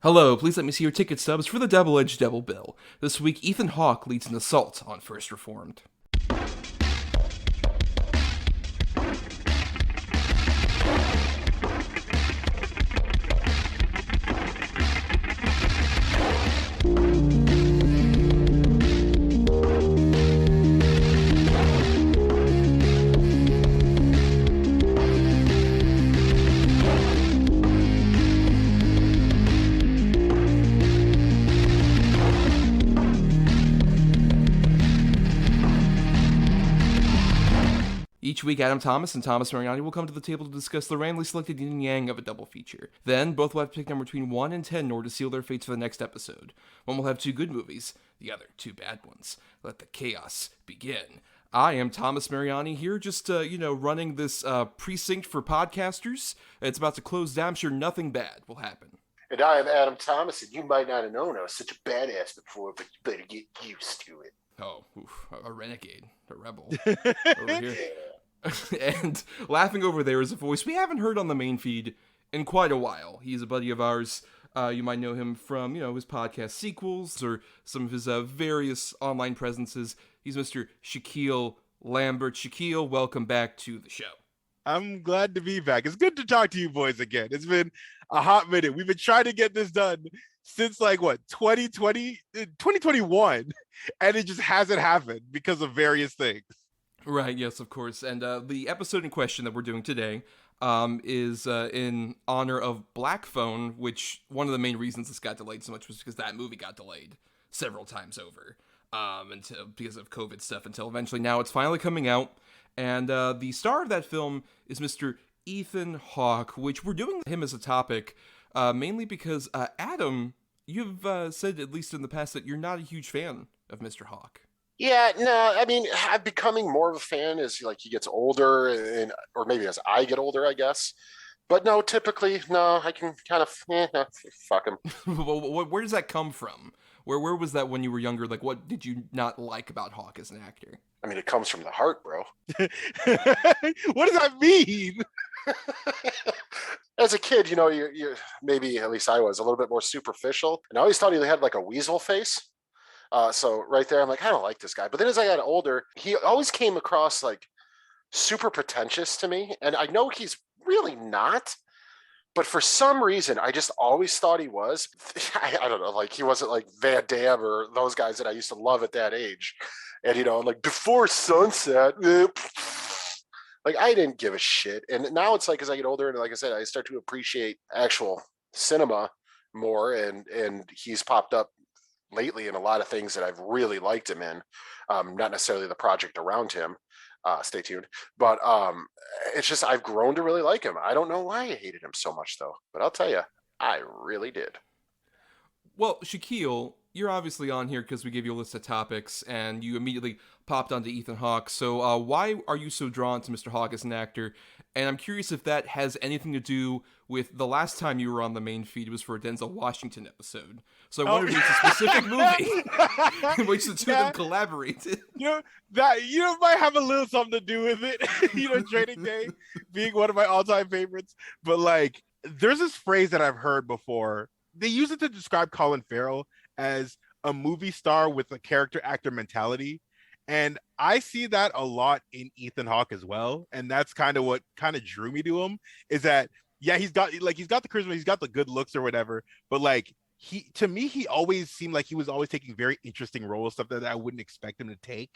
Hello, please let me see your ticket stubs for the Double-Edged Double Bill. This week, Ethan Hawke leads an assault on First Reformed. Each week, Adam Thomas and Thomas Mariani will come to the table to discuss the randomly selected yin and yang of a double feature. Then, both will have to pick a number between 1 and 10 in order to seal their fates for the next episode. One will have 2 good movies, the other 2 bad ones. Let the chaos begin. I am Thomas Mariani here, just, running this precinct for podcasters. It's about to close down. I'm sure nothing bad will happen. And I am Adam Thomas, and you might not have known I was such a badass before, but you better get used to it. Oh, a renegade, a rebel over here. And laughing over there is a voice we haven't heard on the main feed in quite a while. He's a buddy of ours. You might know him from, his podcast sequels or some of his various online presences. He's Mr. Shakyl Lambert. Shakyl, welcome back to the show. I'm glad to be back. It's good to talk to you boys again. It's been a hot minute. We've been trying to get this done since 2021, and it just hasn't happened because of various things. Right, yes, of course. And the episode in question that we're doing today is in honor of Black Phone, which one of the main reasons this got delayed so much was because that movie got delayed several times over because of COVID stuff until eventually now it's finally coming out. And the star of that film is Mr. Ethan Hawke, which we're doing him as a topic mainly because, Adam, you've said, at least in the past, that you're not a huge fan of Mr. Hawke. Yeah, no, I mean, I'm becoming more of a fan as he gets older, or maybe as I get older, I guess. But no, typically, no, I can kind of fuck him. Where does that come from? Where was that when you were younger? Like, what did you not like about Hawke as an actor? I mean, it comes from the heart, bro. What does that mean? As a kid, you're maybe, at least I was, a little bit more superficial. And I always thought he had like a weasel face. So right there, I'm like, I don't like this guy. But then as I got older, he always came across like super pretentious to me. And I know he's really not. But for some reason, I just always thought he was. I don't know, like he wasn't like Van Damme or those guys that I used to love at that age. And, like Before Sunset, like I didn't give a shit. And now it's like as I get older and like I said, I start to appreciate actual cinema more. And he's popped up lately in a lot of things that I've really liked him in, not necessarily the project around him. Stay tuned. But it's just I've grown to really like him. I don't know why I hated him so much though, but I'll tell you, I really did. Well, Shakyl, you're obviously on here because we gave you a list of topics, and you immediately popped onto Ethan Hawke. So why are you so drawn to Mr. Hawke as an actor? And I'm curious if that has anything to do with the last time you were on the main feed was for a Denzel Washington episode. So I wondered if it's a specific movie in which the two of them collaborated. That might have a little something to do with it. Training Day being one of my all-time favorites. But like, there's this phrase that I've heard before. They use it to describe Colin Farrell as a movie star with a character actor mentality. And I see that a lot in Ethan Hawke as well. And that's kind of what kind of drew me to him, is that, yeah, he's got the charisma, he's got the good looks or whatever. But like, to me, he always seemed like he was always taking very interesting roles, stuff that I wouldn't expect him to take.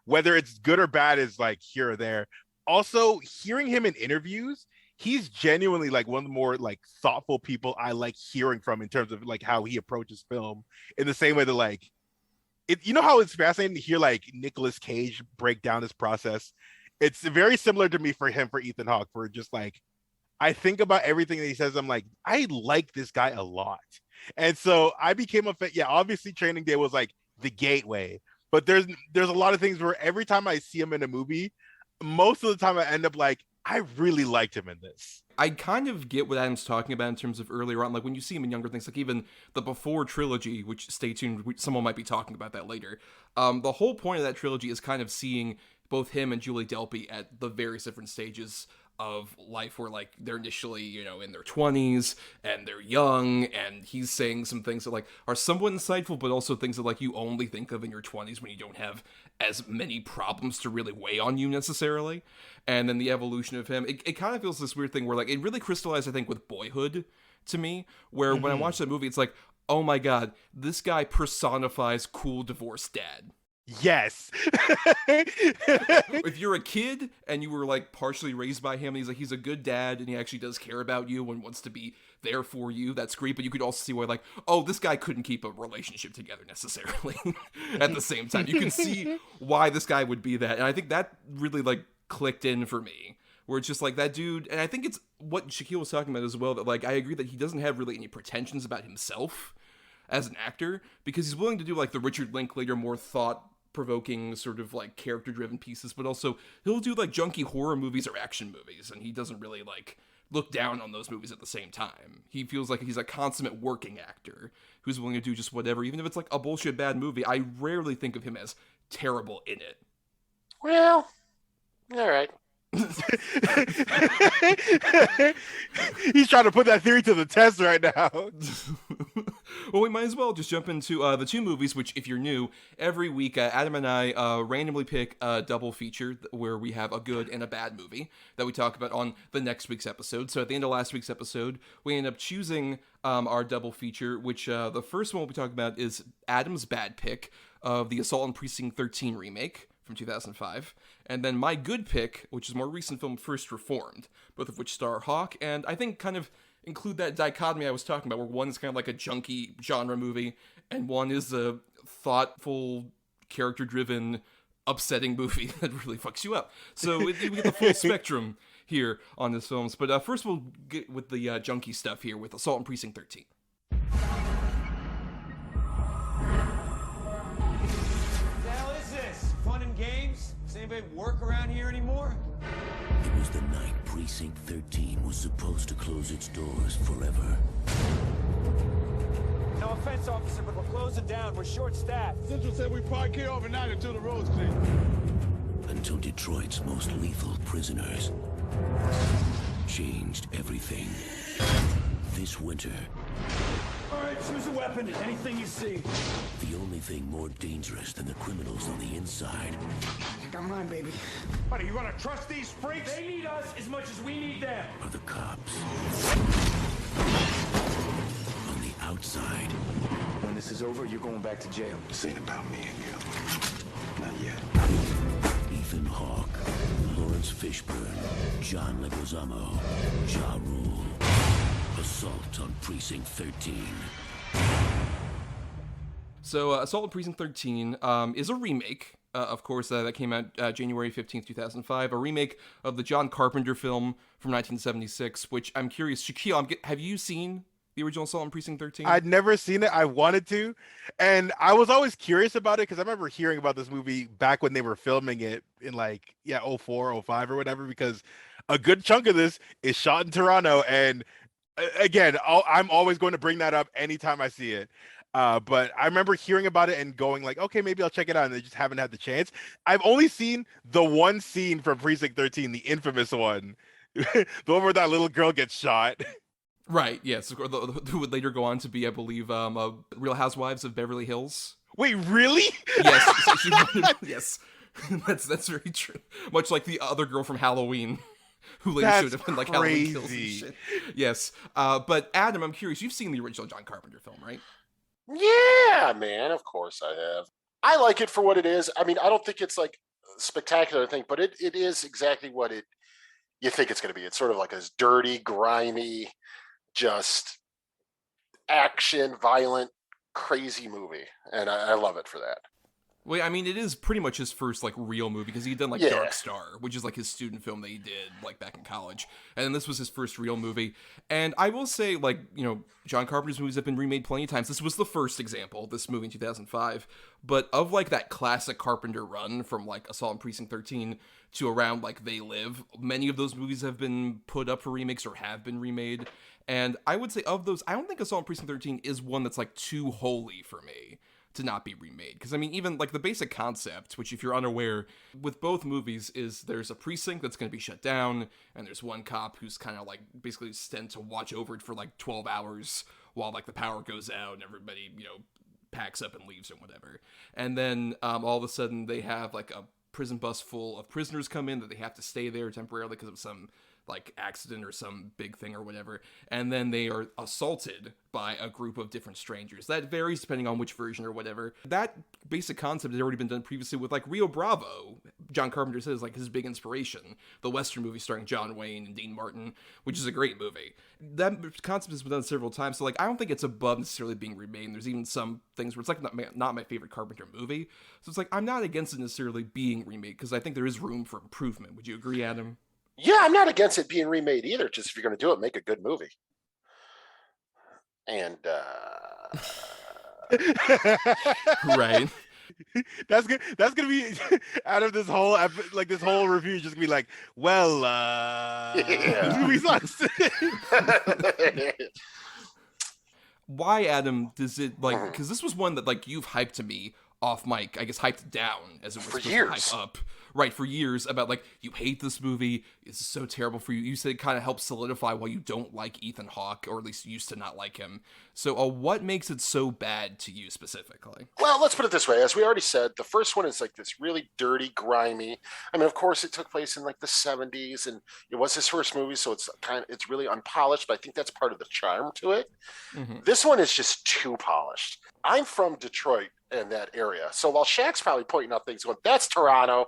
Whether it's good or bad is like here or there. Also, hearing him in interviews, he's genuinely like one of the more like thoughtful people I like hearing from in terms of like how he approaches film, in the same way that like, how it's fascinating to hear like Nicolas Cage break down his process. It's very similar to me for Ethan Hawke, where just like, I think about everything that he says. I'm like, I like this guy a lot. And so I became a fan. Yeah, obviously Training Day was like the gateway, but there's a lot of things where every time I see him in a movie, most of the time I end up like, I really liked him in this. I kind of get what Adam's talking about in terms of earlier on, like when you see him in younger things, like even the Before trilogy, which, stay tuned, someone might be talking about that later. The whole point of that trilogy is kind of seeing both him and Julie Delpy at the various different stages of life where like they're initially, you know, in their 20s and they're young, and he's saying some things that like are somewhat insightful, but also things that like you only think of in your 20s when you don't have as many problems to really weigh on you necessarily. And then the evolution of him, it kind of feels this weird thing where like it really crystallized, I think, with Boyhood to me, where when I watch that movie, it's like, oh my god, this guy personifies cool divorced dad. Yes. If you're a kid and you were like partially raised by him, and he's a good dad and he actually does care about you and wants to be there for you, that's great. But you could also see why like, oh, this guy couldn't keep a relationship together necessarily at the same time. You can see why this guy would be that. And I think that really like clicked in for me, where it's just like that dude. And I think it's what Shakyl was talking about as well, that like I agree that he doesn't have really any pretensions about himself as an actor, because he's willing to do like the Richard Linklater, more thought-provoking sort of like character-driven pieces, but also he'll do like junky horror movies or action movies, and he doesn't really like look down on those movies at the same time. He feels like he's a consummate working actor who's willing to do just whatever, even if it's like a bullshit bad movie. I rarely think of him as terrible in it. Well, all right. He's trying to put that theory to the test right now. Well, we might as well just jump into the two movies, which, if you're new, every week Adam and I randomly pick a double feature where we have a good and a bad movie that we talk about on the next week's episode. So at the end of last week's episode, we end up choosing our double feature, which the first one we'll be talking about is Adam's bad pick of the Assault on Precinct 13 remake from 2005, and then my good pick, which is more recent film, First Reformed, both of which star Hawke, and I think kind of include that dichotomy I was talking about, where one is kind of like a junky genre movie, and one is a thoughtful, character-driven, upsetting movie that really fucks you up. So we get the full spectrum here on this film. But first we'll get with the junky stuff here with Assault on Precinct 13. Games? Does anybody work around here anymore? It was the night Precinct 13 was supposed to close its doors forever. No offense, officer, but we're closing down. We're short-staffed. Central said we park here overnight until the road's clear. Until Detroit's most lethal prisoners changed everything. This winter, All right, choose a weapon. Anything you see. the only thing more dangerous than the criminals on the inside I got mine, baby. Buddy, you gonna trust these freaks? They need us as much as we need them. are the cops. On the outside, When this is over, you're going back to jail. This ain't about me and you. Not yet. Ethan Hawke, Laurence Fishburne, John Leguizamo, Ja Rule. Assault on Precinct 13. So Assault on Precinct 13 is a remake, of course, that came out January 15th, 2005, a remake of the John Carpenter film from 1976, which I'm curious, Shakyl, have you seen the original Assault on Precinct 13? I'd never seen it. I wanted to. And I was always curious about it because I remember hearing about this movie back when they were filming it in like, 04, 05 or whatever, because a good chunk of this is shot in Toronto. And again, I'm always going to bring that up anytime I see it. But I remember hearing about it and going like, okay, maybe I'll check it out. And I just haven't had the chance. I've only seen the one scene from Precinct 13, the infamous one, the one where that little girl gets shot. Right, yes. Who would later go on to be, I believe, Real Housewives of Beverly Hills. Wait, really? Yes. Yes. That's very true. Much like the other girl from Halloween, who later showed up in like Halloween Kills and shit. Yes. But Adam, I'm curious, you've seen the original John Carpenter film, right? Yeah, man, of course I have. I like it for what it is. I mean, I don't think it's like spectacular thing, but it is exactly what you think it's going to be. It's sort of like a dirty, grimy, just action, violent, crazy movie. And I love it for that. Well, I mean, it is pretty much his first, like, real movie, because he'd done, like, Dark Star, which is, like, his student film that he did, like, back in college. And then this was his first real movie. And I will say, like, you know, John Carpenter's movies have been remade plenty of times. This was the first example, this movie in 2005. But of, like, that classic Carpenter run from, like, Assault on Precinct 13 to around, like, They Live, many of those movies have been put up for remakes or have been remade. And I would say of those, I don't think Assault on Precinct 13 is one that's, like, too holy for me to not be remade. Because, I mean, even, like, the basic concept, which if you're unaware, with both movies, is there's a precinct that's going to be shut down, and there's one cop who's kind of, like, basically sent to watch over it for, like, 12 hours while, like, the power goes out and everybody, you know, packs up and leaves or whatever. And then all of a sudden they have, like, a prison bus full of prisoners come in that they have to stay there temporarily because of some like accident or some big thing or whatever, and then they are assaulted by a group of different strangers. That varies depending on which version or whatever. That basic concept had already been done previously with like Rio Bravo. John Carpenter says like his big inspiration, the Western movie starring John Wayne and Dean Martin, which is a great movie. That concept has been done several times, so like I don't think it's above necessarily being remade. And there's even some things where it's like not my favorite Carpenter movie, so it's like I'm not against it necessarily being remade because I think there is room for improvement. Would you agree, Adam? Yeah, I'm not against it being remade either. Just if you're going to do it, make a good movie. And Right. That's good. That's gonna be out of this whole like this whole review is just gonna be like, well, this movie sucks. Why, Adam, does it like? Because this was one that like you've hyped to me off mic, I guess hyped down as it was for supposed years. to hype up. Right, for years about like you hate this movie, it's so terrible for you. You said it kind of helps solidify why you don't like Ethan Hawke, or at least used to not like him. So what makes it so bad to you specifically? Well, let's put it this way. As we already said, the first one is like this really dirty, grimy. I mean, of course, it took place in like the 70s, and it was his first movie, so it's really unpolished. But I think that's part of the charm to it. Mm-hmm. This one is just too polished. I'm from Detroit and that area, so while Shaq's probably pointing out things going, "That's Toronto,"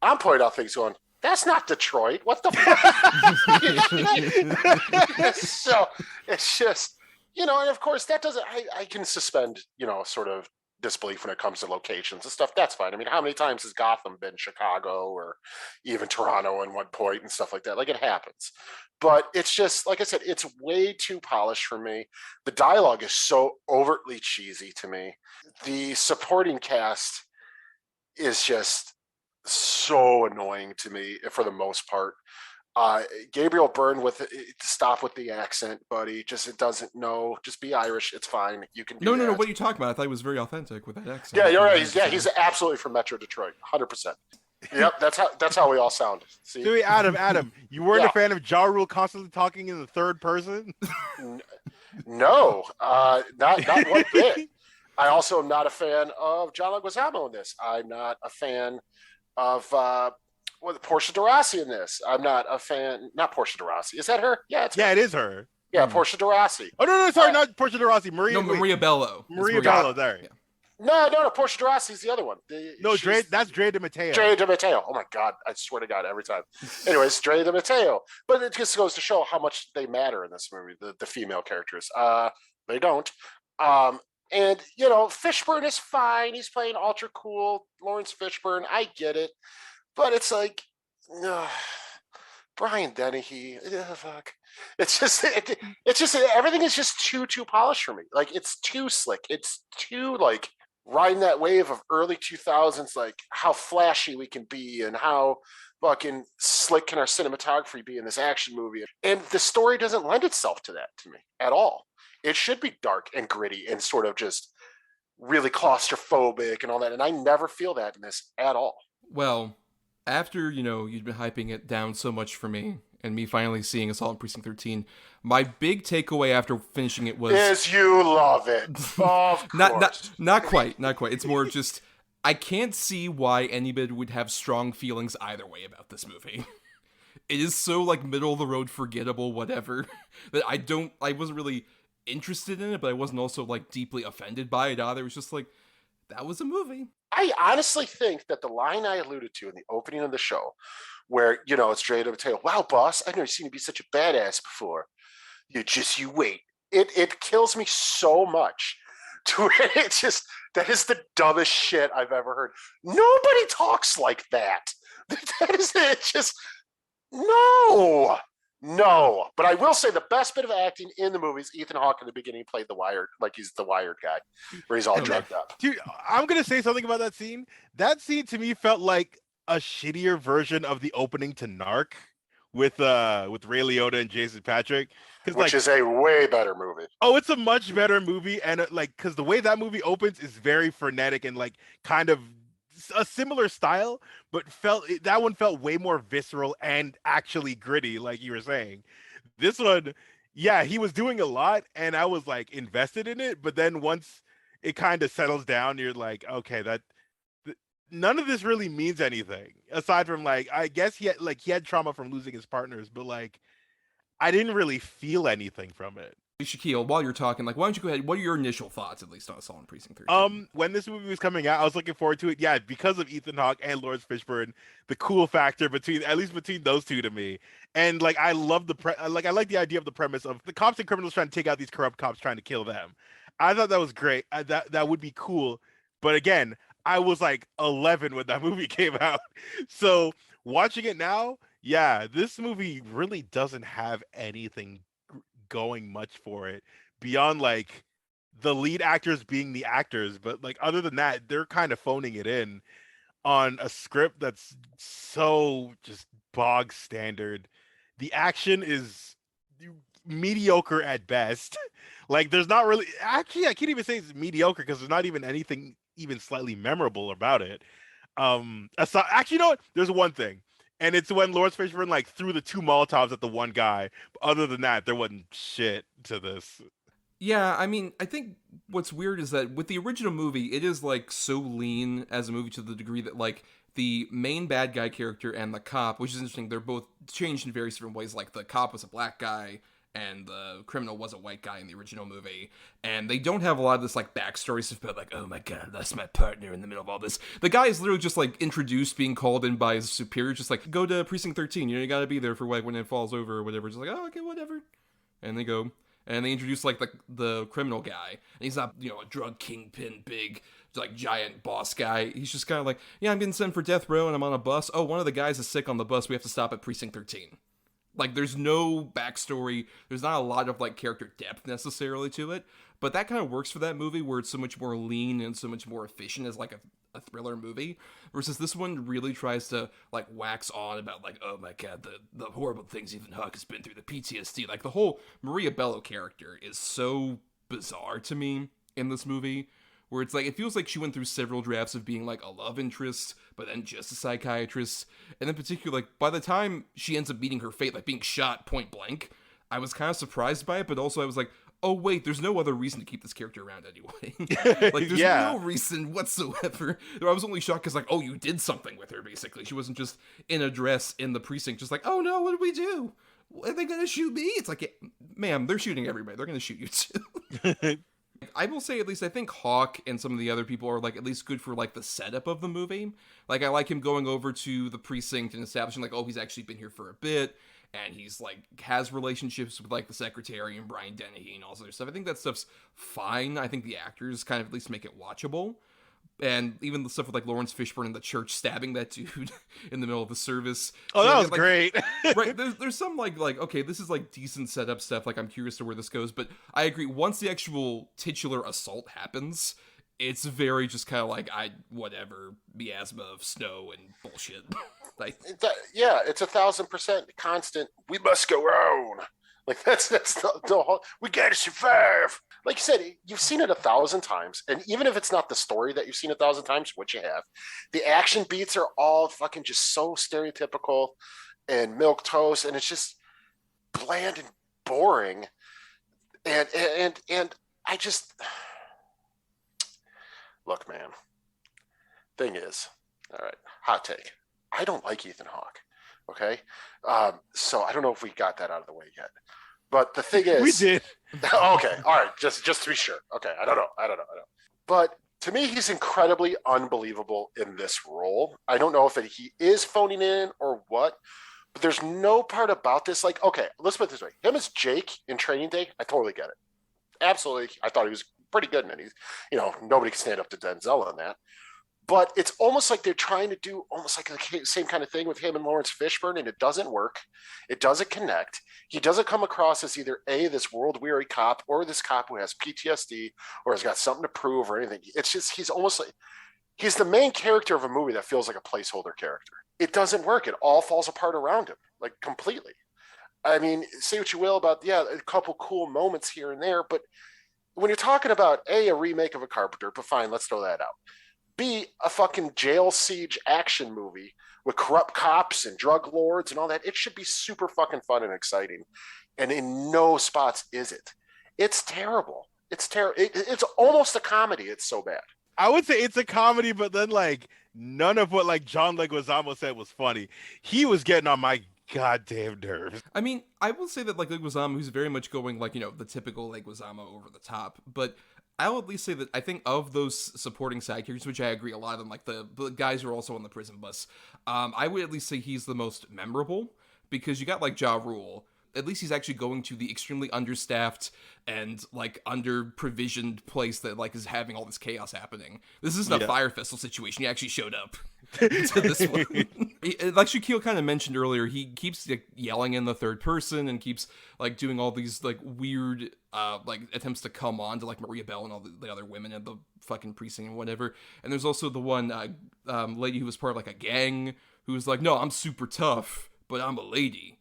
I'm pointing out things going, "That's not Detroit. What the fuck?" So it's just, you know, and of course that doesn't, I can suspend, you know, sort of disbelief when it comes to locations and stuff. That's fine. I mean, how many times has Gotham been Chicago or even Toronto at one point and stuff like that? Like, it happens. But it's just, like I said, it's way too polished for me. The dialogue is so overtly cheesy to me. The supporting cast is just so annoying to me for the most part. Gabriel Byrne stop with the accent, buddy. It doesn't know. Just be Irish. It's fine. You can do that. No. What are you talking about? I thought he was very authentic with that accent. Yeah, you're right. He's absolutely from Metro Detroit, 100%. Yep, that's how we all sound. See, Dude, Adam, you weren't a fan of Ja Rule constantly talking in the third person? No, not one bit. I also am not a fan of John Leguizamo in this. I'm not a fan of Portia de Rossi in this. I'm not a fan. Not Portia de Rossi. Is that her? Yeah, it is her. Yeah, Portia de Rossi. Oh no, sorry, not Portia de Rossi. Maria Bello. Maria Bello. There. Yeah. No. Portia de Rossi is the other one. That's Drea de Matteo. Drea de Matteo. Oh my God, I swear to God, every time. Anyways, Drea de Matteo. But it just goes to show how much they matter in this movie. The female characters. They don't. And, you know, Fishburne is fine. He's playing ultra cool Laurence Fishburne. I get it. But it's like, Brian Dennehy. Fuck. It's just everything is just too polished for me. Like, it's too slick. It's too, like, riding that wave of early 2000s, like, how flashy we can be and how fucking slick can our cinematography be in this action movie. And the story doesn't lend itself to that to me at all. It should be dark and gritty and sort of just really claustrophobic and all that. And I never feel that in this at all. Well, after, you know, you've been hyping it down so much for me and me finally seeing Assault on Precinct 13, my big takeaway after finishing it was... Is you love it. Of course. Not quite. It's more just, I can't see why anybody would have strong feelings either way about this movie. It is so, like, middle of the road, forgettable, whatever, that I wasn't really interested in it, but I wasn't also like deeply offended by it either. It was just like, that was a movie. I honestly think that the line I alluded to in the opening of the show, where, you know, it's Drea de Matteo, "Wow, boss, I've never seen you be such a badass before. You wait." It kills me so much to where it's just, that is the dumbest shit I've ever heard. Nobody talks like that. That is it. Just no, but I will say the best bit of acting in the movie is Ethan Hawke in the beginning played the Wired, like he's the Wired guy, where he's all drugged up. Dude, I'm going to say something about that scene. That scene to me felt like a shittier version of the opening to Narc, with Ray Liotta and Jason Patrick. Which is a way better movie. Oh, it's a much better movie, and because the way that movie opens is very frenetic and like kind of a similar style, but that one felt way more visceral and actually gritty, like you were saying. This one, yeah, he was doing a lot, and I was like invested in it. But then once it kind of settles down, you're like, okay, none of this really means anything aside from like, I guess he had trauma from losing his partners, but like, I didn't really feel anything from it. Shakyl, while you're talking, like, why don't you go ahead? What are your initial thoughts, at least, on Assault on Precinct 13? When this movie was coming out, I was looking forward to it. Yeah, because of Ethan Hawke and Laurence Fishburne, the cool factor between those two to me, and like I love I like the idea of the premise of the cops and criminals trying to take out these corrupt cops trying to kill them. I thought that was great. That would be cool. But again, I was like 11 when that movie came out, so watching it now, yeah, this movie really doesn't have anything going much for it beyond like the lead actors being the actors, but like other than that, they're kind of phoning it in on a script that's so just bog standard. The action is mediocre at best. Like there's not really, actually I can't even say it's mediocre because there's not even anything even slightly memorable about it. Actually, you know what? There's one thing. And it's when Laurence Fishburne like threw the 2 Molotovs at the one guy. But other than that, there wasn't shit to this. Yeah, I mean, I think what's weird is that with the original movie, it is like so lean as a movie to the degree that like the main bad guy character and the cop, which is interesting, they're both changed in various different ways. Like the cop was a black guy and the criminal was a white guy in the original movie. And they don't have a lot of this like backstory stuff about like, oh my god, that's my partner in the middle of all this. The guy is literally just like introduced, being called in by his superior, just like, go to Precinct 13, you gotta be there for like when it falls over or whatever. Just like, oh, okay, whatever. And they go. And they introduce like the criminal guy, and he's not a drug kingpin, big like giant boss guy. He's just kind of like, yeah, I'm getting sent for death row, and I'm on a bus. Oh, one of the guys is sick on the bus. We have to stop at Precinct 13. Like, there's no backstory. There's not a lot of like character depth necessarily to it, but that kind of works for that movie where it's so much more lean and so much more efficient as like a thriller movie, versus this one really tries to like wax on about like, oh my god, the horrible things Ethan Hawke has been through, the PTSD. Like the whole Maria Bello character is so bizarre to me in this movie, where it's like it feels like she went through several drafts of being like a love interest, but then just a psychiatrist, and in particular, like by the time she ends up meeting her fate, like being shot point blank, I was kind of surprised by it, but also I was like, oh wait, there's no other reason to keep this character around anyway. Like there's no reason whatsoever. I was only shocked because like, oh, you did something with her basically. She wasn't just in a dress in the precinct, just like, oh no, what did we do? Are they gonna shoot me? It's like, yeah, ma'am, they're shooting everybody. They're gonna shoot you too. I will say, at least I think Hawke and some of the other people are like at least good for like the setup of the movie. Like I like him going over to the precinct and establishing like, oh, he's actually been here for a bit. And he's like has relationships with like the secretary and Brian Dennehy and all this other stuff. I think that stuff's fine. I think the actors kind of at least make it watchable. And even the stuff with like Laurence Fishburne in the church stabbing that dude in the middle of the service. Oh, that was like, great. Right. There's some like, okay, this is like decent setup stuff. Like I'm curious to where this goes. But I agree. Once the actual titular assault happens, it's very just kind of like, whatever, miasma of snow and bullshit. Like, yeah, it's 1,000% constant. We must go on. Like that's the whole. We gotta survive. Like you said, you've seen it 1,000 times, and even if it's not the story that you've seen 1,000 times, which you have, the action beats are all fucking just so stereotypical and milquetoast, and it's just bland and boring. And I just look, man. Thing is, all right, hot take. I don't like Ethan Hawke. Okay. So I don't know if we got that out of the way yet, but the thing is, we did. Okay. All right. Just to be sure. Okay. I don't know. But to me, he's incredibly unbelievable in this role. I don't know if he is phoning in or what, but there's no part about this. Like, okay, let's put it this way. Him as Jake in Training Day, I totally get it. Absolutely. I thought he was pretty good in it. He's, nobody can stand up to Denzel on that. But it's almost like they're trying to do almost like the same kind of thing with him and Laurence Fishburne, and it doesn't work. It doesn't connect. He doesn't come across as either this world-weary cop or this cop who has PTSD or has got something to prove or anything. It's just he's almost like He's the main character of a movie that feels like a placeholder character. It doesn't work. It all falls apart around him, like completely. I mean, say what you will about, a couple cool moments here and there, but when you're talking about a remake of a Carpenter, but fine, let's throw that out. B, a fucking jail siege action movie with corrupt cops and drug lords and all that. It should be super fucking fun and exciting. And in no spots is it. It's terrible. It's terrible. It's almost a comedy. It's so bad. I would say it's a comedy, but then like none of what like John Leguizamo said was funny. He was getting on my goddamn nerves. I mean, I will say that like Leguizamo, who's very much going like, the typical Leguizamo over the top, but I'll at least say that I think of those supporting side characters, which I agree a lot of them, like the guys who are also on the prison bus, I would at least say he's the most memorable, because you got like Ja Rule. At least he's actually going to the extremely understaffed and like under-provisioned place that like is having all this chaos happening. This isn't a Fire Festival situation. He actually showed up to this one. Like Shakyl kind of mentioned earlier, he keeps like yelling in the third person and keeps like doing all these like weird like attempts to come on to like Maria Bell and all the other women in the fucking precinct and whatever. And there's also the one lady who was part of like a gang who was like, no, I'm super tough, but I'm a lady.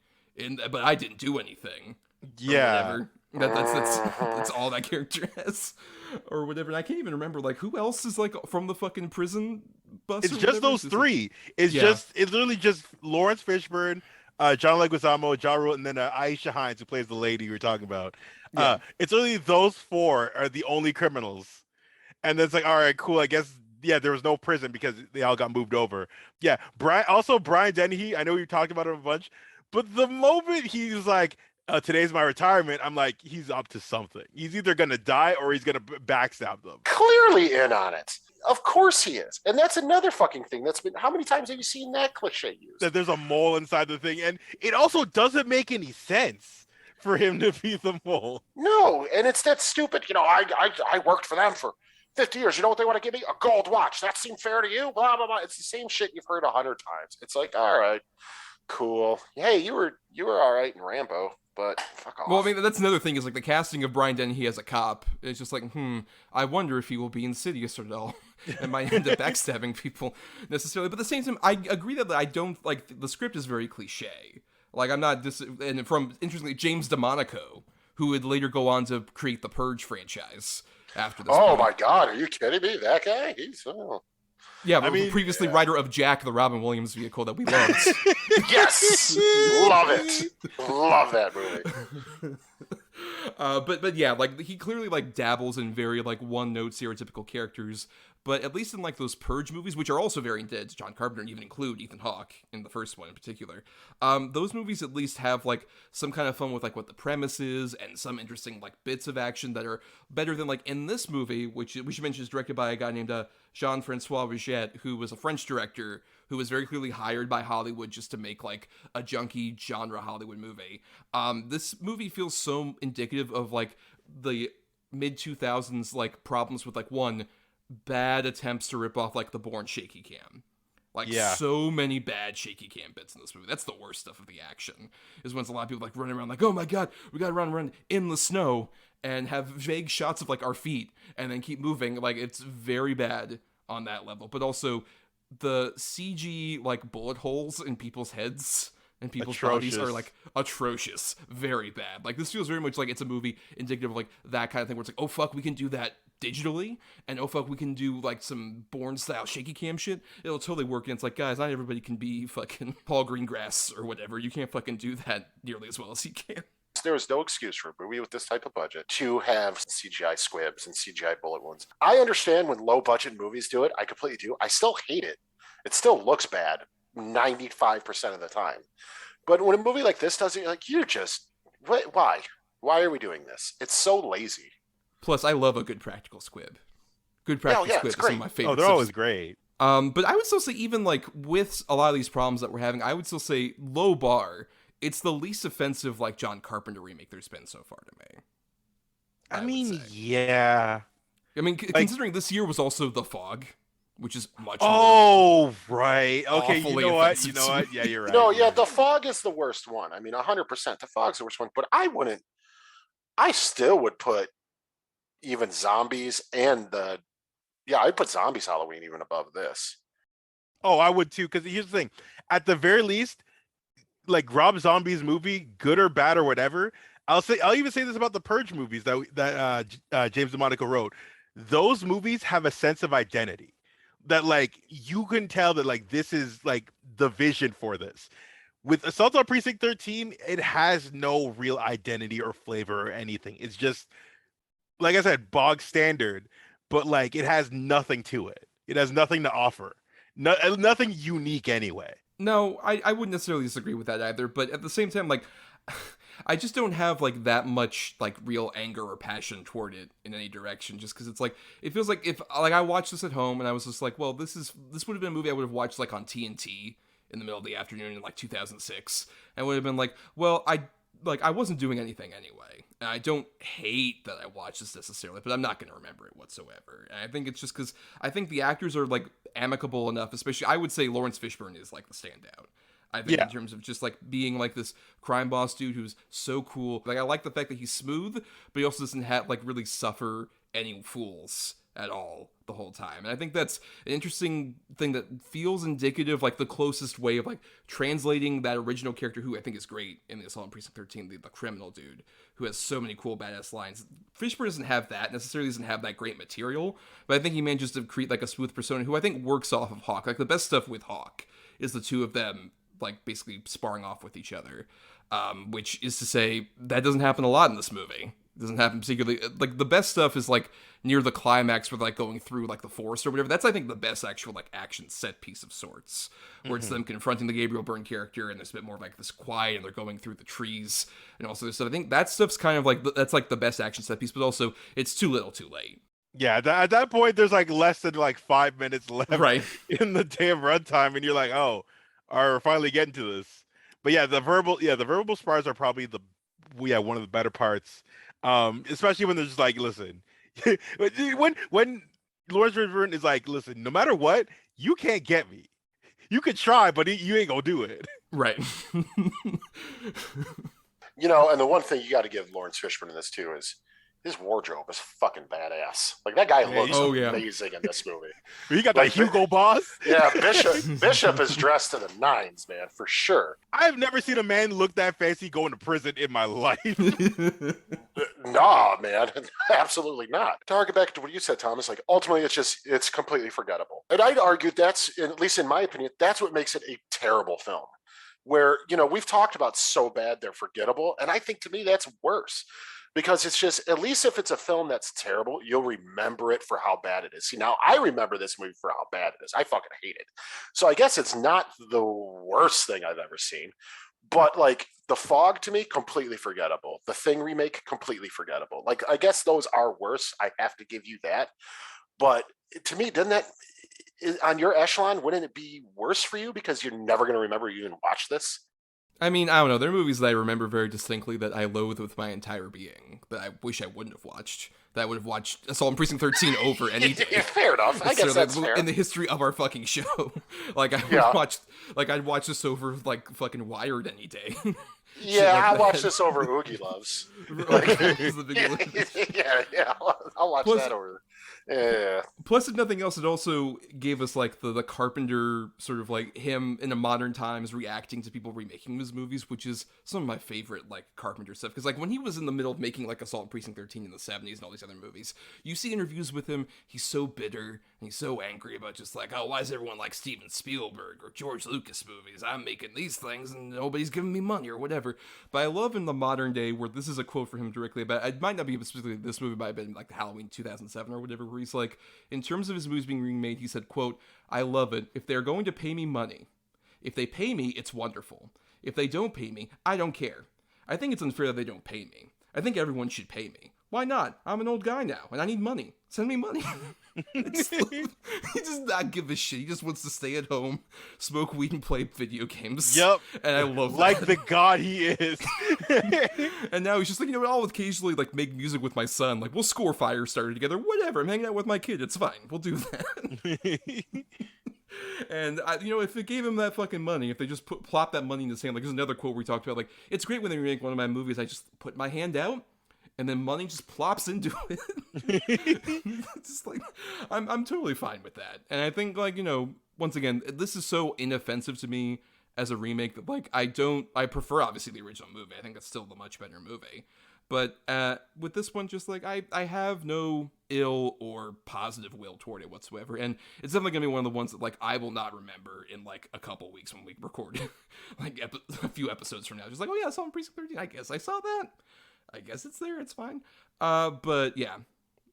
But I didn't do anything. Yeah. That's all that character has, or whatever. And I can't even remember like who else is like from the fucking prison bus. It's just those three. It's literally just Laurence Fishburne, John Leguizamo, Ja Rule, and then Aisha Hines, who plays the lady you were talking about. Yeah. It's literally those four are the only criminals, and then it's like, all right, cool. I guess there was no prison because they all got moved over. Yeah, Brian Dennehy. I know you talked about him a bunch. But the moment he's like, today's my retirement, I'm like, he's up to something. He's either going to die or he's going to backstab them. Clearly in on it. Of course he is. And that's another fucking thing that's been, how many times have you seen that cliche used? That there's a mole inside the thing. And it also doesn't make any sense for him to be the mole. No, and it's that stupid, I worked for them for 50 years. You know what they want to give me? A gold watch. That seemed fair to you? Blah, blah, blah. It's the same shit you've heard 100 times. It's like, all right. Cool. Hey, you were all right in Rambo, but fuck off. Well, I mean, that's another thing is like the casting of Brian Dennehy as a cop. It's just like, I wonder if he will be insidious or no, and might end up backstabbing people necessarily. But at the same time, I agree that I don't like the script is very cliche. Like I'm not and from interestingly James DeMonaco, who would later go on to create the Purge franchise after this. Oh my God, are you kidding me? That guy? He's Yeah, I mean, previously writer of Jack, the Robin Williams vehicle that we loved. Yes! Love it. Love that movie. But yeah, like he clearly like dabbles in very like one-note stereotypical characters, but at least in like those Purge movies, which are also very into John Carpenter and even include Ethan Hawke in the first one in particular, those movies at least have like some kind of fun with like what the premise is and some interesting like bits of action that are better than like in this movie, which we should mention is directed by a guy named Jean-Francois Riget, who was a French director who was very clearly hired by Hollywood just to make like a junky genre Hollywood movie. This movie feels so indicative of like the mid 2000s like problems with like one bad attempts to rip off like the Bourne shaky cam. Like so many bad shaky cam bits in this movie. That's the worst stuff of the action. Is when a lot of people like running around like, oh my god, we gotta run in the snow and have vague shots of like our feet and then keep moving. Like it's very bad on that level. But also the CG like bullet holes in people's heads and people's bodies are like atrocious. Very bad. Like this feels very much like it's a movie indicative of like that kind of thing where it's like, oh fuck, we can do that digitally, and oh fuck, we can do like some Bourne style shaky cam shit. It'll totally work. And it's like, guys, not everybody can be fucking Paul Greengrass or whatever. You can't fucking do that nearly as well as he can. There was no excuse for a movie with this type of budget to have CGI squibs and CGI bullet wounds. I understand when low budget movies do it. I completely do. I still hate it. It still looks bad 95% of the time. But when a movie like this does it, you're like, why? Why are we doing this? It's so lazy. Plus, I love a good practical squib. Good practical squib is some of my favorites. Oh, they're always great. But I would still say, even like with a lot of these problems that we're having, I would still say low bar. It's the least offensive like John Carpenter remake there's been so far to me. I mean, yeah. I mean, considering this year was also The Fog, which is much more right. Okay, you know what? Yeah, you're right. No, yeah, The Fog is the worst one. I mean, 100%. The Fog's the worst one. But I still would put even Zombies and the Yeah, I'd put Zombies Halloween even above this. Oh, I would too. Because here's the thing: at the very least, like Rob Zombie's movie, good or bad or whatever. I'll even say this about the Purge movies that James DeMonico wrote. Those movies have a sense of identity that like you can tell that like this is like the vision for this. With Assault on Precinct 13, it has no real identity or flavor or anything. It's just like I said, bog standard, but like it has nothing to it. It has nothing to offer. No, nothing unique anyway. No, I wouldn't necessarily disagree with that either, but at the same time, like, I just don't have, like, that much, like, real anger or passion toward it in any direction, just because it's, like, it feels like if, like, I watched this at home, and I was just like, well, this would have been a movie I would have watched, like, on TNT in the middle of the afternoon in, like, 2006, and would have been like, well, I wasn't doing anything anyway, and I don't hate that I watched this necessarily, but I'm not going to remember it whatsoever, and I think it's just because I think the actors are, like, amicable enough, especially, I would say Laurence Fishburne is, like, the standout. I think in terms of just, like, being, like, this crime boss dude who's so cool. Like, I like the fact that he's smooth, but he also doesn't have, like, really suffer any fools at all the whole time. And I think that's an interesting thing that feels indicative, like, the closest way of, like, translating that original character, who I think is great in the Assault on Precinct 13, the criminal dude, who has so many cool badass lines. Fishburne doesn't have that, necessarily doesn't have that great material, but I think he manages to create, like, a smooth persona who I think works off of Hawke. Like, the best stuff with Hawke is the two of them, like, basically sparring off with each other, which is to say that doesn't happen a lot in this movie. It doesn't happen particularly, like, the best stuff is, like, near the climax where, like, going through, like, the forest or whatever. That's, I think, the best actual, like, action set piece of sorts, where it's them confronting the Gabriel Byrne character, and there's a bit more of, like, this quiet, and they're going through the trees, and also this stuff. I think that stuff's kind of, like, that's, like, the best action set piece, but also, it's too little too late. Yeah, at that point, there's, like, less than, like, 5 minutes left Right. in the damn runtime, and you're like, oh, are finally getting to this. But yeah, the verbal spars are probably one of the better parts. Especially when they're just like, listen, when Laurence Fishburne is like, listen, no matter what, you can't get me. You could try, but you ain't gonna do it. Right. You know, and the one thing you got to give Laurence Fishburne in this too is his wardrobe is fucking badass. Like, that guy looks amazing in this movie. He got like, that Hugo Boss. Yeah, Bishop is dressed to the nines, man, for sure. I've never seen a man look that fancy going to prison in my life. Nah, man, absolutely not. To argue back to what you said, Thomas, like, ultimately it's completely forgettable. And I'd argue that's, at least in my opinion, that's what makes it a terrible film. Where, you know, we've talked about so bad they're forgettable, and I think to me that's worse. Because it's just, at least if it's a film that's terrible, you'll remember it for how bad it is. See, now I remember this movie for how bad it is. I fucking hate it. So I guess it's not the worst thing I've ever seen. But, like, The Fog, to me, completely forgettable. The Thing remake, completely forgettable. Like, I guess those are worse. I have to give you that. But to me, doesn't that, on your echelon, wouldn't it be worse for you because you're never going to remember you even watched this? I mean, I don't know. There are movies that I remember very distinctly that I loathe with my entire being, that I wish I wouldn't have watched. That I would have watched Assault on Precinct 13 over any day. Yeah, fair enough. I guess that's fair. In the history of our fucking show. Like, I'd watch this over, like, fucking Wired any day. Yeah, like I watched this over Oogie Loves. Yeah, I'll watch that over. Yeah. Plus, if nothing else, it also gave us, like, the Carpenter sort of, like, him in a modern times reacting to people remaking his movies, which is some of my favorite, like, Carpenter stuff. Because, like, when he was in the middle of making, like, Assault on Precinct 13 in the 70s and all these other movies, you see interviews with him, he's so bitter, and he's so angry about just, like, oh, why is everyone like Steven Spielberg or George Lucas movies? I'm making these things and nobody's giving me money or whatever. But I love in the modern day, where this is a quote from him directly about, it might not be specifically this movie, but it might have been, like, Halloween 2007 or whatever, where he's like, in terms of his movies being remade, he said, quote, I love it. If they're going to pay me money, if they pay me, it's wonderful. If they don't pay me, I don't care. I think it's unfair that they don't pay me. I think everyone should pay me. Why not? I'm an old guy now, and I need money. Send me money. He does not give a shit. He just wants to stay at home, smoke weed, and play video games. Yep. And I love like that. the god he is. And now he's just like, you know what, I'll occasionally, like, make music with my son. Like, we'll score Firestarter together. Whatever. I'm hanging out with my kid. It's fine. We'll do that. And, you know, if it gave him that fucking money, if they just plop that money in his hand, like, there's another quote where he talked about, like, it's great when they remake one of my movies, I just put my hand out, and then money just plops into it. It's just like, I'm totally fine with that. And I think, like, you know, once again, this is so inoffensive to me as a remake that, like, I prefer, obviously, the original movie. I think it's still the much better movie. But with this one, just like, I have no ill or positive will toward it whatsoever. And it's definitely going to be one of the ones that, like, I will not remember in, like, a couple weeks when we record, like, a few episodes from now. Just like, oh, yeah, I saw in Precinct 13. I guess I saw that. I guess it's there. It's fine. But, yeah,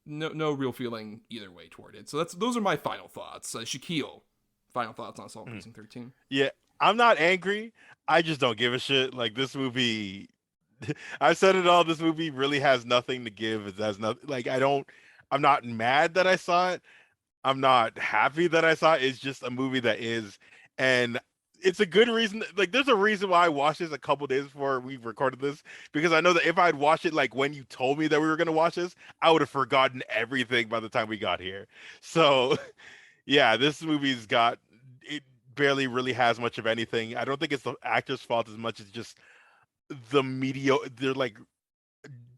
no real feeling either way toward it. So those are my final thoughts. Shakyl, final thoughts on Assault on Precinct 13? Yeah, I'm not angry. I just don't give a shit. Like, this movie... I said it all. This movie really has nothing to give. It has nothing. Like, I'm not mad that I saw it. I'm not happy that I saw it. It's just a movie that is, and it's a good reason. Like, there's a reason why I watched this a couple days before we recorded this, because I know that if I'd watched it like when you told me that we were gonna watch this, I would have forgotten everything by the time we got here. So, yeah, this movie's got it. Barely really has much of anything. I don't think it's the actor's fault as much as just the they're like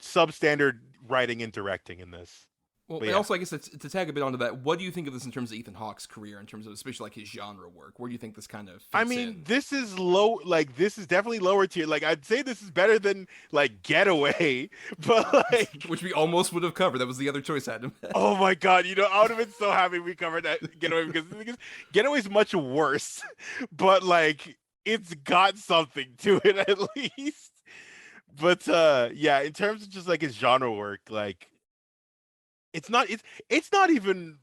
substandard writing and directing in this. Well, and also, I guess to tag a bit onto that, what do you think of this in terms of Ethan Hawke's career, in terms of especially like his genre work? Where do you think this kind of fits in? This is low. Like, this is definitely lower tier. Like, I'd say this is better than like Getaway, but like, which we almost would have covered. That was the other choice I had to make. Oh my god! You know, I would have been so happy we covered that Getaway, because Getaway's much worse, but like, it's got something to it at least. But yeah, in terms of just like his genre work, like, it's not even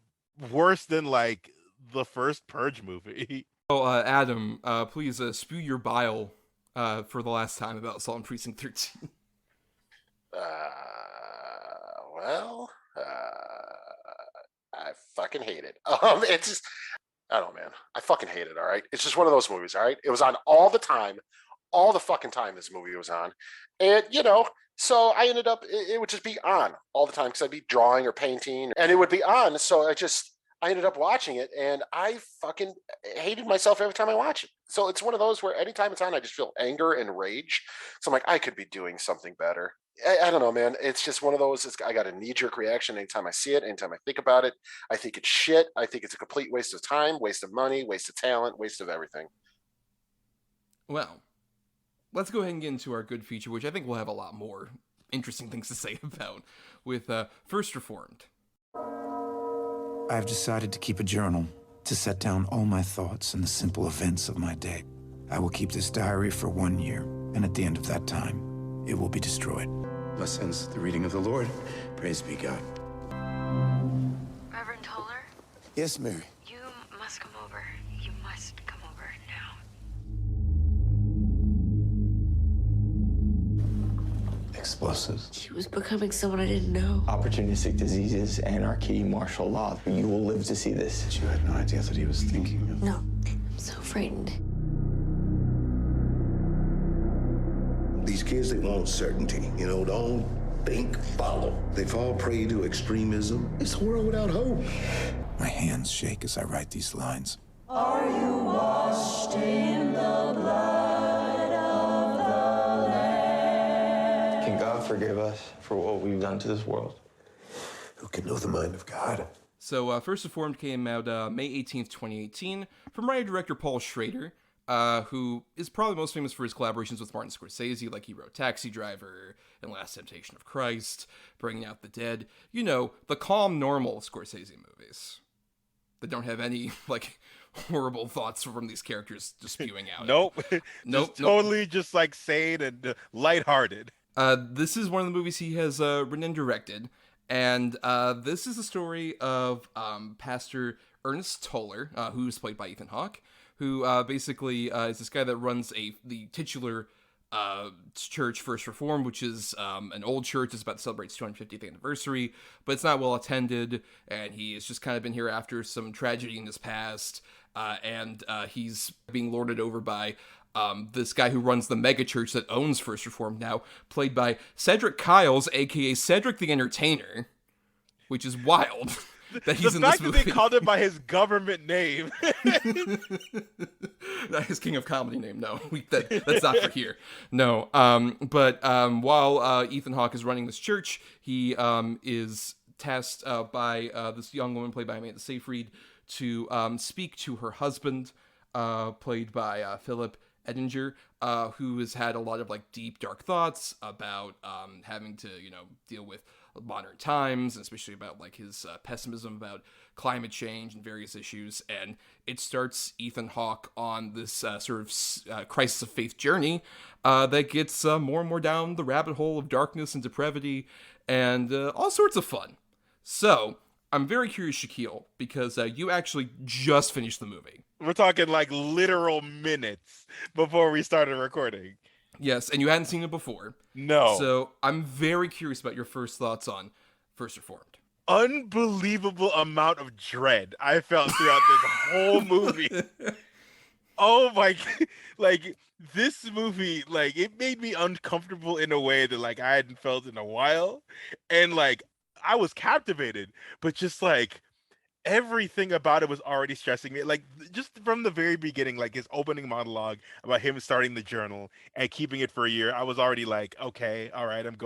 worse than like the first Purge movie. Oh, Adam, please spew your bile for the last time about Assault on Precinct 13. Well, I fucking hate it. It's just, I don't know, man. I fucking hate it. All right, it's just one of those movies. All right, it was on all the time, all the fucking time. This movie was on, and you know, so I ended up. It would just be on all the time because I'd be drawing or painting, and it would be on. So I ended up watching it, and I fucking hated myself every time I watch it. So it's one of those where anytime it's on, I just feel anger and rage. So I'm like, I could be doing something better. I don't know, man. It's just one of those. I got a knee-jerk reaction anytime I see it, anytime I think about it. I think it's shit. I think it's a complete waste of time, waste of money, waste of talent, waste of everything. Well, let's go ahead and get into our good feature, which I think we'll have a lot more interesting things to say about, with First Reformed. I've decided to keep a journal, to set down all my thoughts and the simple events of my day. I will keep this diary for 1 year, and at the end of that time, it will be destroyed. Thus ends the reading of the Lord. Praise be God. Reverend Toller? Yes, Mary. You must come over. You must come over now. Explosives. She was becoming someone I didn't know. Opportunistic diseases, anarchy, martial law. You will live to see this. But you had no idea that he was thinking of... No, I'm so frightened. These kids, they want certainty. You know, don't think, follow. They fall prey to extremism. It's a world without hope. My hands shake as I write these lines. Are you washed in the blood of the Lamb? Can God forgive us for what we've done to this world? Who can know the mind of God? So, First Reformed came out May 18th, 2018, from writer-director Paul Schrader, who is probably most famous for his collaborations with Martin Scorsese, like he wrote Taxi Driver and Last Temptation of Christ, Bringing Out the Dead. You know, the calm, normal Scorsese movies that don't have any, like, horrible thoughts from these characters just spewing out. Nope. Nope. Totally just, like, sane and lighthearted. This is one of the movies he has written and directed, and this is the story of Pastor Ernest Toller, who's played by Ethan Hawke, who basically is this guy that runs the titular church, First Reformed, which is an old church that's about to celebrate its 250th anniversary, but it's not well attended, and he has just kind of been here after some tragedy in his past, and he's being lorded over by this guy who runs the mega church that owns First Reformed now, played by Cedric Kyles, aka Cedric the Entertainer, which is wild. that he's the in fact this movie. that they called him by his government name. Not his King of Comedy name. No, that's not for here. No. But while Ethan Hawke is running this church, he is tasked by this young woman played by Amanda Seyfried to speak to her husband, played by Philip Edinger, who has had a lot of like deep, dark thoughts about having to, deal with modern times, and especially about like his pessimism about climate change and various issues. And it starts Ethan Hawke on this sort of crisis of faith journey that gets more and more down the rabbit hole of darkness and depravity and all sorts of fun. So I'm very curious, Shakyl, because you actually just finished the movie. We're talking like literal minutes before we started recording. Yes, and you hadn't seen it before. No. So I'm very curious about your first thoughts on First Reformed. Unbelievable amount of dread I felt throughout this whole movie. Oh my, like this movie, like it made me uncomfortable in a way that like I hadn't felt in a while. And like I was captivated, but just like everything about it was already stressing me. Like just from the very beginning, like his opening monologue about him starting the journal and keeping it for a year, I was already like, okay, all right, I'm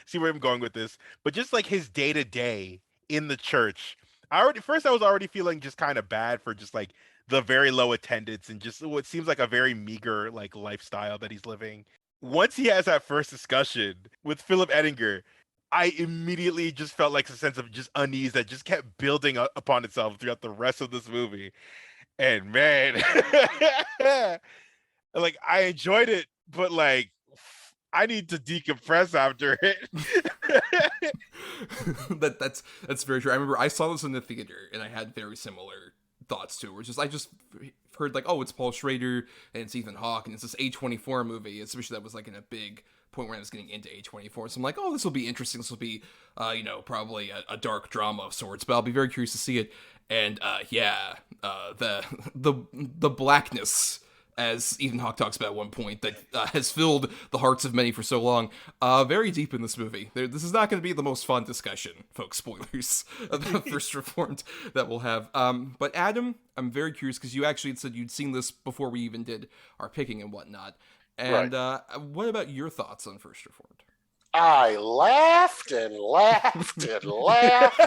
see where I'm going with this. But just like his day to day in the church, I was already feeling just kind of bad for just like the very low attendance and just what seems like a very meager like lifestyle that he's living. Once he has that first discussion with Philip Edinger, I immediately just felt like a sense of just unease that just kept building upon itself throughout the rest of this movie. And man, like I enjoyed it, but like I need to decompress after it. That's very true. I remember I saw this in the theater and I had very similar thoughts too. I just heard like, oh, it's Paul Schrader and it's Ethan Hawke and it's this A24 movie, especially that was like in a big point where I was getting into A24. So I'm like, oh, this will be interesting. This will be, probably a dark drama of sorts, but I'll be very curious to see it. And the blackness, as Ethan Hawke talks about at one point, that has filled the hearts of many for so long, very deep in this movie. This is not going to be the most fun discussion, folks. Spoilers of the First Reformed that we'll have. But Adam, I'm very curious because you actually said you'd seen this before we even did our picking and whatnot. And Right. What about your thoughts on First Reformed? I laughed and laughed and laughed.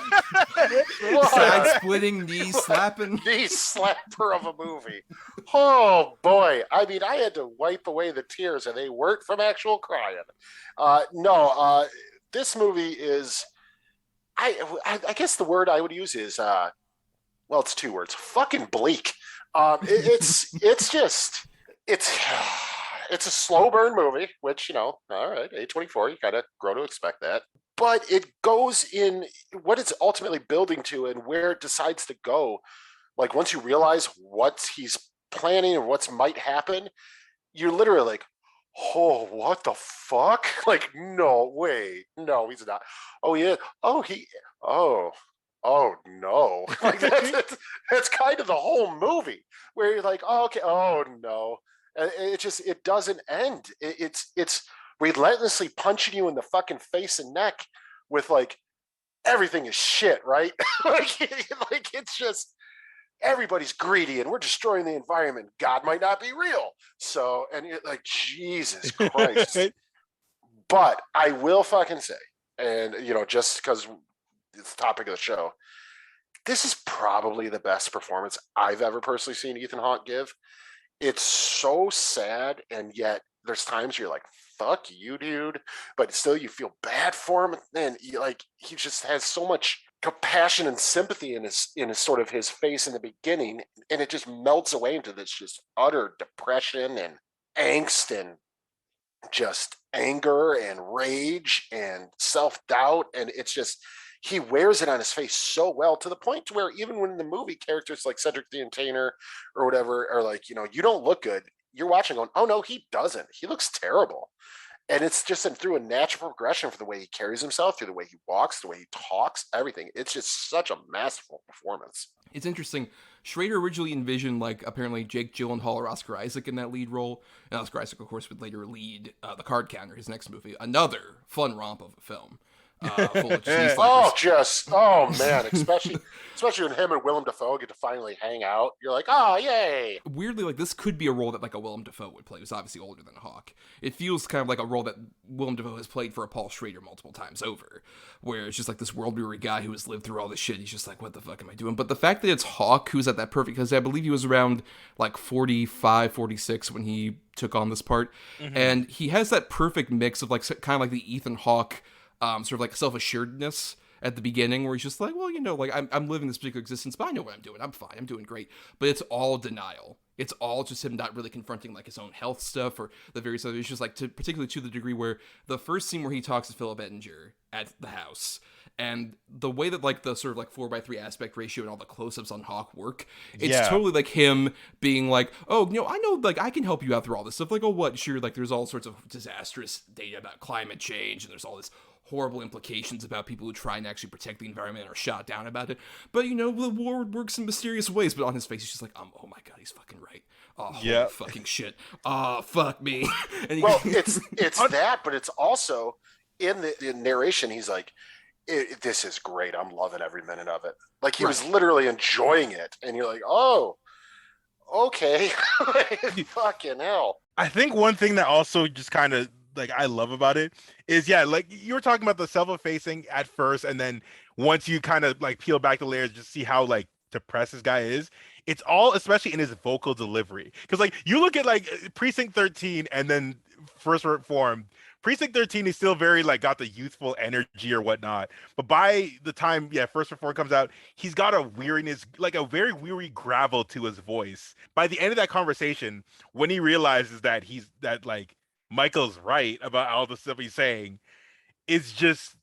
Side splitting, knee slapping. Knee slapper of a movie. Oh boy. I mean, I had to wipe away the tears and they weren't from actual crying. This movie is, I guess the word I would use is, it's two words, fucking bleak. It's a slow burn movie, which, all right, A24, you kind of grow to expect that. But it goes in what it's ultimately building to and where it decides to go. Like, once you realize what he's planning and what's might happen, you're literally like, oh, what the fuck? Like, no way. No, he's not. Oh, yeah. Oh, no. Like, that's kind of the whole movie where you're like, oh, okay. Oh, no. It doesn't end. It's relentlessly punching you in the fucking face and neck with like everything is shit, right? like it's just everybody's greedy and we're destroying the environment. God might not be real. So, and you're like, Jesus Christ. But I will fucking say, and just because it's the topic of the show, this is probably the best performance I've ever personally seen Ethan Hawke give. It's so sad, and yet there's times you're like, fuck you, dude, but still you feel bad for him. And he just has so much compassion and sympathy in his sort of his face in the beginning, and it just melts away into this just utter depression and angst and just anger and rage and self-doubt. And it's just, he wears it on his face so well to the point to where even when in the movie characters like Cedric the Entertainer or whatever are like, you don't look good, you're watching going, oh no, he doesn't. He looks terrible. And it's just through a natural progression for the way he carries himself, through the way he walks, the way he talks, everything. It's just such a masterful performance. It's interesting. Schrader originally envisioned, like, apparently Jake Gyllenhaal or Oscar Isaac in that lead role. And Oscar Isaac, of course, would later lead The Card Counter, his next movie. Another fun romp of a film. full of cheese. Oh man, especially when him and Willem Dafoe get to finally hang out. You're like, oh yay! Weirdly, like this could be a role that like a Willem Dafoe would play. He's obviously older than Hawke. It feels kind of like a role that Willem Dafoe has played for a Paul Schrader multiple times over, where it's just like this world-weary guy who has lived through all this shit. He's just like, what the fuck am I doing? But the fact that it's Hawke who's at that perfect, because I believe he was around like 45, 46 when he took on this part, and he has that perfect mix of like kind of like the Ethan Hawke sort of like self-assuredness at the beginning, where he's just like, well, you know, like I'm living this particular existence, but I know what I'm doing. I'm fine. I'm doing great. But it's all denial. It's all just him not really confronting like his own health stuff or the various other issues, like particularly to the degree where the first scene where he talks to Philip Ettinger at the house, and the way that like the sort of like 4:3 aspect ratio and all the close-ups on Hawke work, it's totally like him being like, oh, you know, I know, like I can help you out through all this stuff. Like, oh, what? Sure, like there's all sorts of disastrous data about climate change, and there's all this horrible implications about people who try and actually protect the environment and are shot down about it. But, you know, the war works in mysterious ways. But on his face, he's just like, oh my God, he's fucking right. Oh, holy fucking shit. Oh, fuck me. And it's that, but it's also in the narration, he's like, this is great. I'm loving every minute of it. Like he was literally enjoying it. And you're like, oh, okay. Fucking hell. I think one thing that also just kind of like I love about it is like you were talking about the self-effacing at first, and then once you kind of like peel back the layers, just see how like depressed this guy is. It's all especially in his vocal delivery, because like you look at like Precinct 13 and then First Reformed. Precinct 13 is still very like got the youthful energy or whatnot, but by the time First Reformed comes out, he's got a weariness, like a very weary gravel to his voice. By the end of that conversation, when he realizes that like Michael's right about all the stuff he's saying, it's just,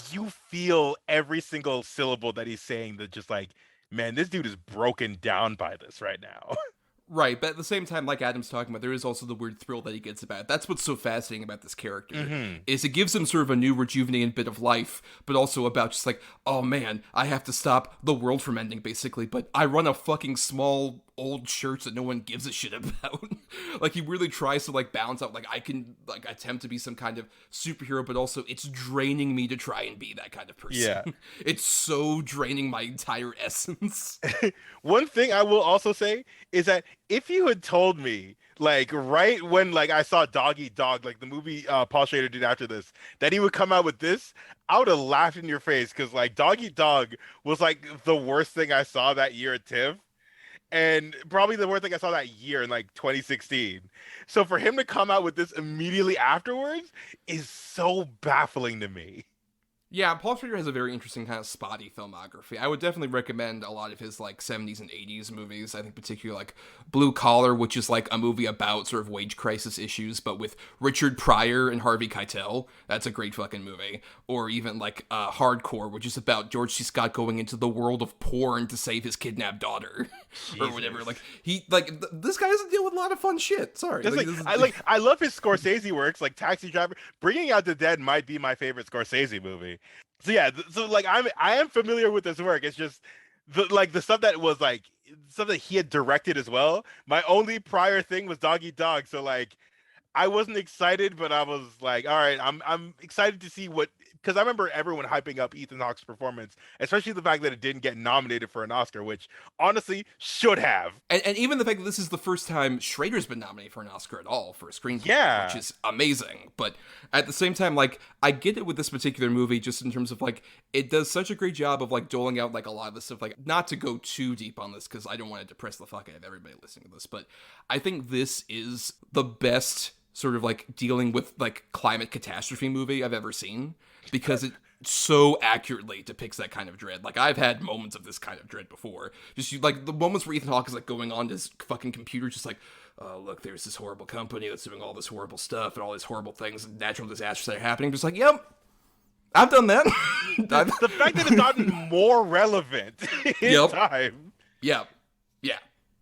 you feel every single syllable that he's saying, that just like, man, this dude is broken down by this right now. Right, but at the same time, like Adam's talking about, there is also the weird thrill that he gets about it. That's what's so fascinating about this character, is it gives him sort of a new rejuvenated bit of life, but also about just like, oh man, I have to stop the world from ending, basically, but I run a fucking small old church that no one gives a shit about. Like, he really tries to like balance out, like, I can like attempt to be some kind of superhero, but also it's draining me to try and be that kind of person. Yeah. It's so draining my entire essence. One thing I will also say is that if you had told me, like right when like I saw Dog Eat Dog, like the movie Paul Schrader did after this, that he would come out with this, I would have laughed in your face, because like Dog Eat Dog was like the worst thing I saw that year at TIFF. And probably the worst thing I saw that year in like 2016. So for him to come out with this immediately afterwards is so baffling to me. Yeah, Paul Schrader has a very interesting kind of spotty filmography. I would definitely recommend a lot of his like 70s and 80s movies. I think particularly like Blue Collar, which is like a movie about sort of wage crisis issues, but with Richard Pryor and Harvey Keitel. That's a great fucking movie. Or even like Hardcore, which is about George C. Scott going into the world of porn to save his kidnapped daughter. Or whatever. Like he this guy doesn't deal with a lot of fun shit. Sorry. I love his Scorsese works, like Taxi Driver. Bringing Out the Dead might be my favorite Scorsese movie. So yeah, so like I am familiar with this work. It's just the stuff that was like stuff that he had directed as well. My only prior thing was Dog Eat Dog, so like I wasn't excited, but I was like, all right, I'm excited to see what, because I remember everyone hyping up Ethan Hawke's performance, especially the fact that it didn't get nominated for an Oscar, which honestly should have. And even the fact that this is the first time Schrader's been nominated for an Oscar at all for a screenplay, which is amazing. But at the same time, like, I get it with this particular movie, just in terms of like, it does such a great job of like doling out like a lot of this stuff, like not to go too deep on this, because I don't want to depress the fuck out of everybody listening to this, but I think this is the best sort of like dealing with like climate catastrophe movie I've ever seen, because it so accurately depicts that kind of dread. Like, I've had moments of this kind of dread before. Just like the moments where Ethan Hawke is like going on his fucking computer, just like, oh, look, there's this horrible company that's doing all this horrible stuff and all these horrible things and natural disasters that are happening. Just like, yep, I've done that. The fact that it's gotten more relevant in time. Yeah.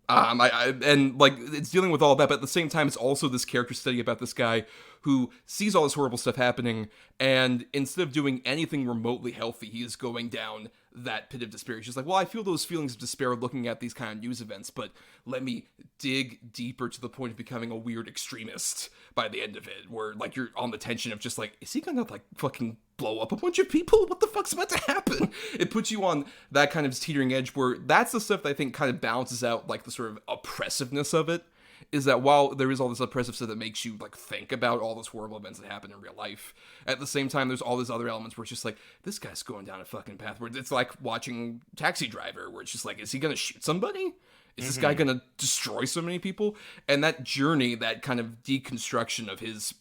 And like, it's dealing with all that, but at the same time, it's also this character study about this guy who sees all this horrible stuff happening, and instead of doing anything remotely healthy, he is going down that pit of despair. He's just like, well, I feel those feelings of despair looking at these kind of news events, but let me dig deeper to the point of becoming a weird extremist by the end of it, where, like, you're on the tension of just like, is he gonna, like, fucking blow up a bunch of people? What the fuck's about to happen? It puts you on that kind of teetering edge where that's the stuff that I think kind of balances out, like, the sort of oppressiveness of it. Is that while there is all this oppressive stuff that makes you, like, think about all those horrible events that happen in real life, at the same time, there's all these other elements where it's just like, this guy's going down a fucking path where it's like watching Taxi Driver, where it's just like, is he gonna shoot somebody? Is this guy gonna destroy so many people? And that journey, that kind of deconstruction of his,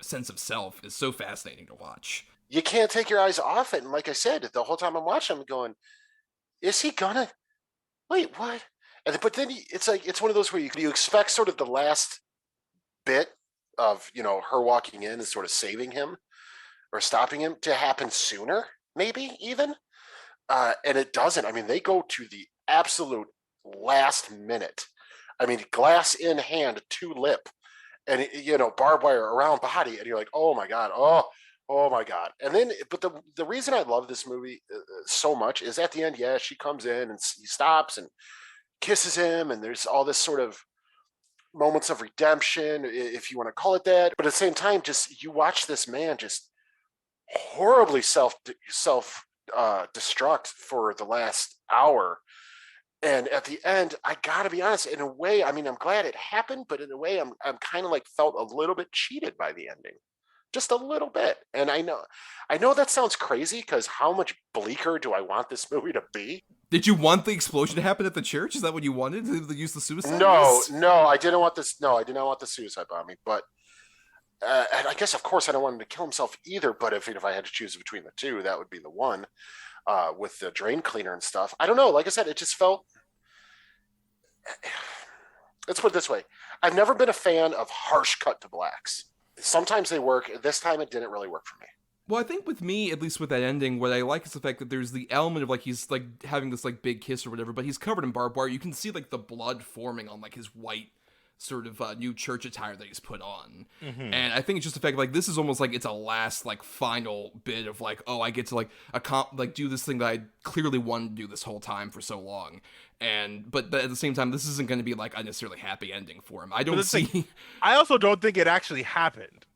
sense of self is so fascinating to watch. You can't take your eyes off it. And like I said, the whole time I'm watching, I'm going, is he gonna... Wait, what? But then it's like, it's one of those where you expect sort of the last bit of, her walking in and sort of saving him or stopping him to happen sooner, maybe even. And it doesn't. I mean, they go to the absolute last minute. I mean, glass in hand to lip and, barbed wire around body. And you're like, oh my God. Oh my God. And then, but the reason I love this movie so much is at the end, yeah, she comes in and he stops and kisses him, and there's all this sort of moments of redemption, if you want to call it that. But at the same time, just you watch this man just horribly self destruct for the last hour, and at the end, I gotta be honest, in a way, I mean, I'm glad it happened, but in a way, I'm kind of like felt a little bit cheated by the ending. Just a little bit. And I know that sounds crazy, because how much bleaker do I want this movie to be? Did you want the explosion to happen at the church? Is that what you wanted? To use the suicide? No, I didn't want this. No, I did not want the suicide bombing. But, and I guess, of course, I don't want him to kill himself either. But if I had to choose between the two, that would be the one, with the drain cleaner and stuff. I don't know. Like I said, it just felt... Let's put it this way. I've never been a fan of harsh cut to blacks. Sometimes they work. This time it didn't really work for me. Well, I think with me, at least with that ending, what I like is the fact that there's the element of, like, he's, like, having this, like, big kiss or whatever, but he's covered in barbed wire. You can see, like, the blood forming on, like, his white sort of new church attire that he's put on. Mm-hmm. And I think it's just the fact of, like, this is almost like it's a last, like, final bit of, like, oh, I get to, like, do this thing that I clearly wanted to do this whole time for so long. But at the same time, this isn't going to be, like, a necessarily happy ending for him. I don't see... I also don't think it actually happened.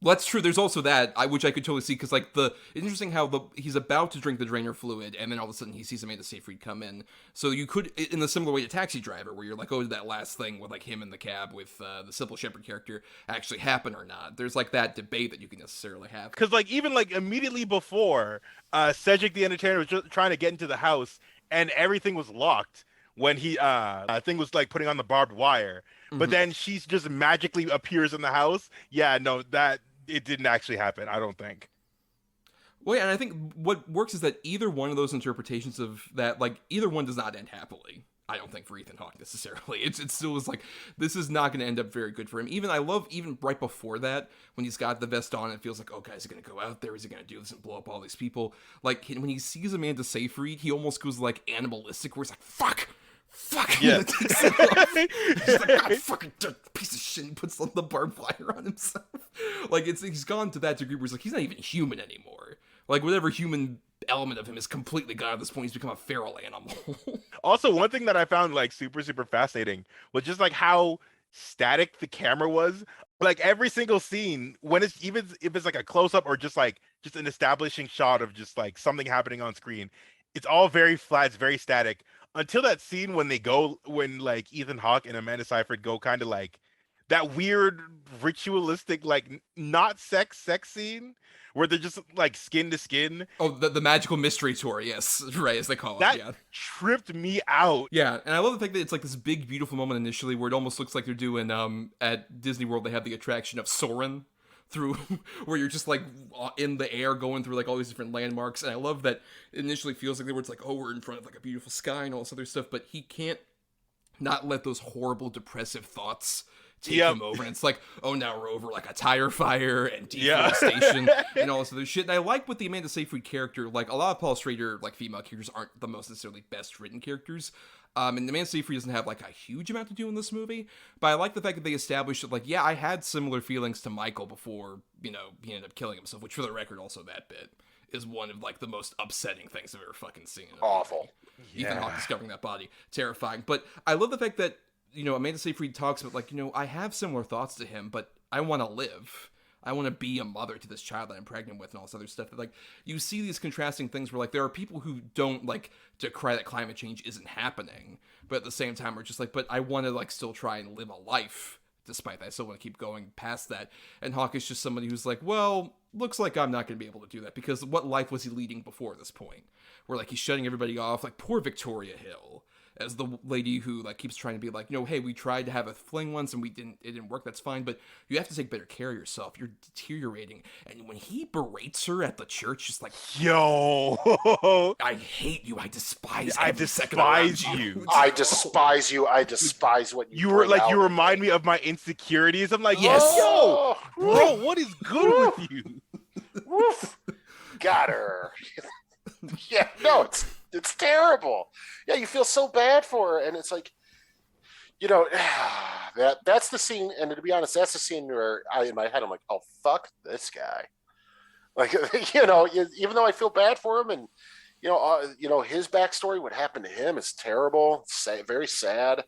Well, that's true. There's also that, which I could totally see, because, like, it's interesting how he's about to drink the drainer fluid, and then all of a sudden he sees Amanda Seyfried come in. So you could, in a similar way to Taxi Driver, where you're like, oh, did that last thing with, like, him in the cab with the Sybil Shepherd character actually happen or not? There's, like, that debate that you can necessarily have. Because, like, even, like, immediately before, Cedric the Entertainer was just trying to get into the house, and everything was locked when he, thing was, like, putting on the barbed wire. Mm-hmm. But then she just magically appears in the house. Yeah, no, it didn't actually happen, I don't think. Well, yeah, and I think what works is that either one of those interpretations of that, like, either one does not end happily. I don't think for Ethan Hawke necessarily. It still is like, this is not going to end up very good for him. I love even right before that, when he's got the vest on, it feels like, oh, guys, is he going to go out there? Is he going to do this and blow up all these people? Like, when he sees Amanda Seyfried, he almost goes, like, animalistic, where he's like, fuck! Yeah. He's like, God, fucking piece of shit. He puts the barbed wire on himself. Like, he's gone to that degree where he's like, he's not even human anymore. Like, whatever human element of him is completely gone at this point. He's become a feral animal. Also, one thing that I found, like, super, super fascinating was just, like, how static the camera was. Like, every single scene, when it's, even if it's, like, a close-up or just an establishing shot of just, like, something happening on screen, it's all very flat, it's very static. Until that scene when like Ethan Hawke and Amanda Seyfried go kind of like that weird ritualistic, like, not sex scene where they're just like skin to skin. Oh, the magical mystery tour, yes, right, as they call that it. Yeah, tripped me out. Yeah, and I love the fact that it's like this big, beautiful moment initially where it almost looks like they're doing at Disney World. They have the attraction of Soarin' through, where you're just like in the air going through like all these different landmarks, and I love that it initially feels like where it's like, oh, we're in front of like a beautiful sky and all this other stuff, but he can't not let those horrible depressive thoughts take him over. And it's like, oh, now we're over like a tire fire and deforestation and all this other shit. And I like with the Amanda Seyfried character, like a lot of Paul Schrader like female characters aren't the most necessarily best written characters. And Amanda Seyfried doesn't have like a huge amount to do in this movie, but I like the fact that they established that, like, yeah, I had similar feelings to Michael before, you know, he ended up killing himself, which for the record, also that bit is one of like the most upsetting things I've ever fucking seen. Awful. Ethan Hawke discovering that body, terrifying. But I love the fact that, you know, Amanda Seyfried talks about, like, you know, I have similar thoughts to him, but I want to live. I want to be a mother to this child that I'm pregnant with and all this other stuff. Like, you see these contrasting things where, like, there are people who don't, like, decry that climate change isn't happening, but at the same time are just like, but I want to, like, still try and live a life despite that. I still want to keep going past that. And Hawke is just somebody who's like, well, looks like I'm not going to be able to do that, because what life was he leading before this point? Where, like, he's shutting everybody off. Like, poor Victoria Hill as the lady who, like, keeps trying to be like, you know, hey, we tried to have a fling once and it didn't work, that's fine, but you have to take better care of yourself, you're deteriorating. And when he berates her at the church, just like, yo, I hate you, I despise you, I despise what you were like, you remind me of my insecurities. I'm like, yes, yo, bro, what is good with you? Woof. Got her. Yeah, no, it's terrible. Yeah, you feel so bad for her, and it's like, you know, that's the scene. And to be honest, that's the scene where in my head I'm like, oh, fuck this guy. Like, you know, even though I feel bad for him, and you know, his backstory, what happened to him is terrible, very sad.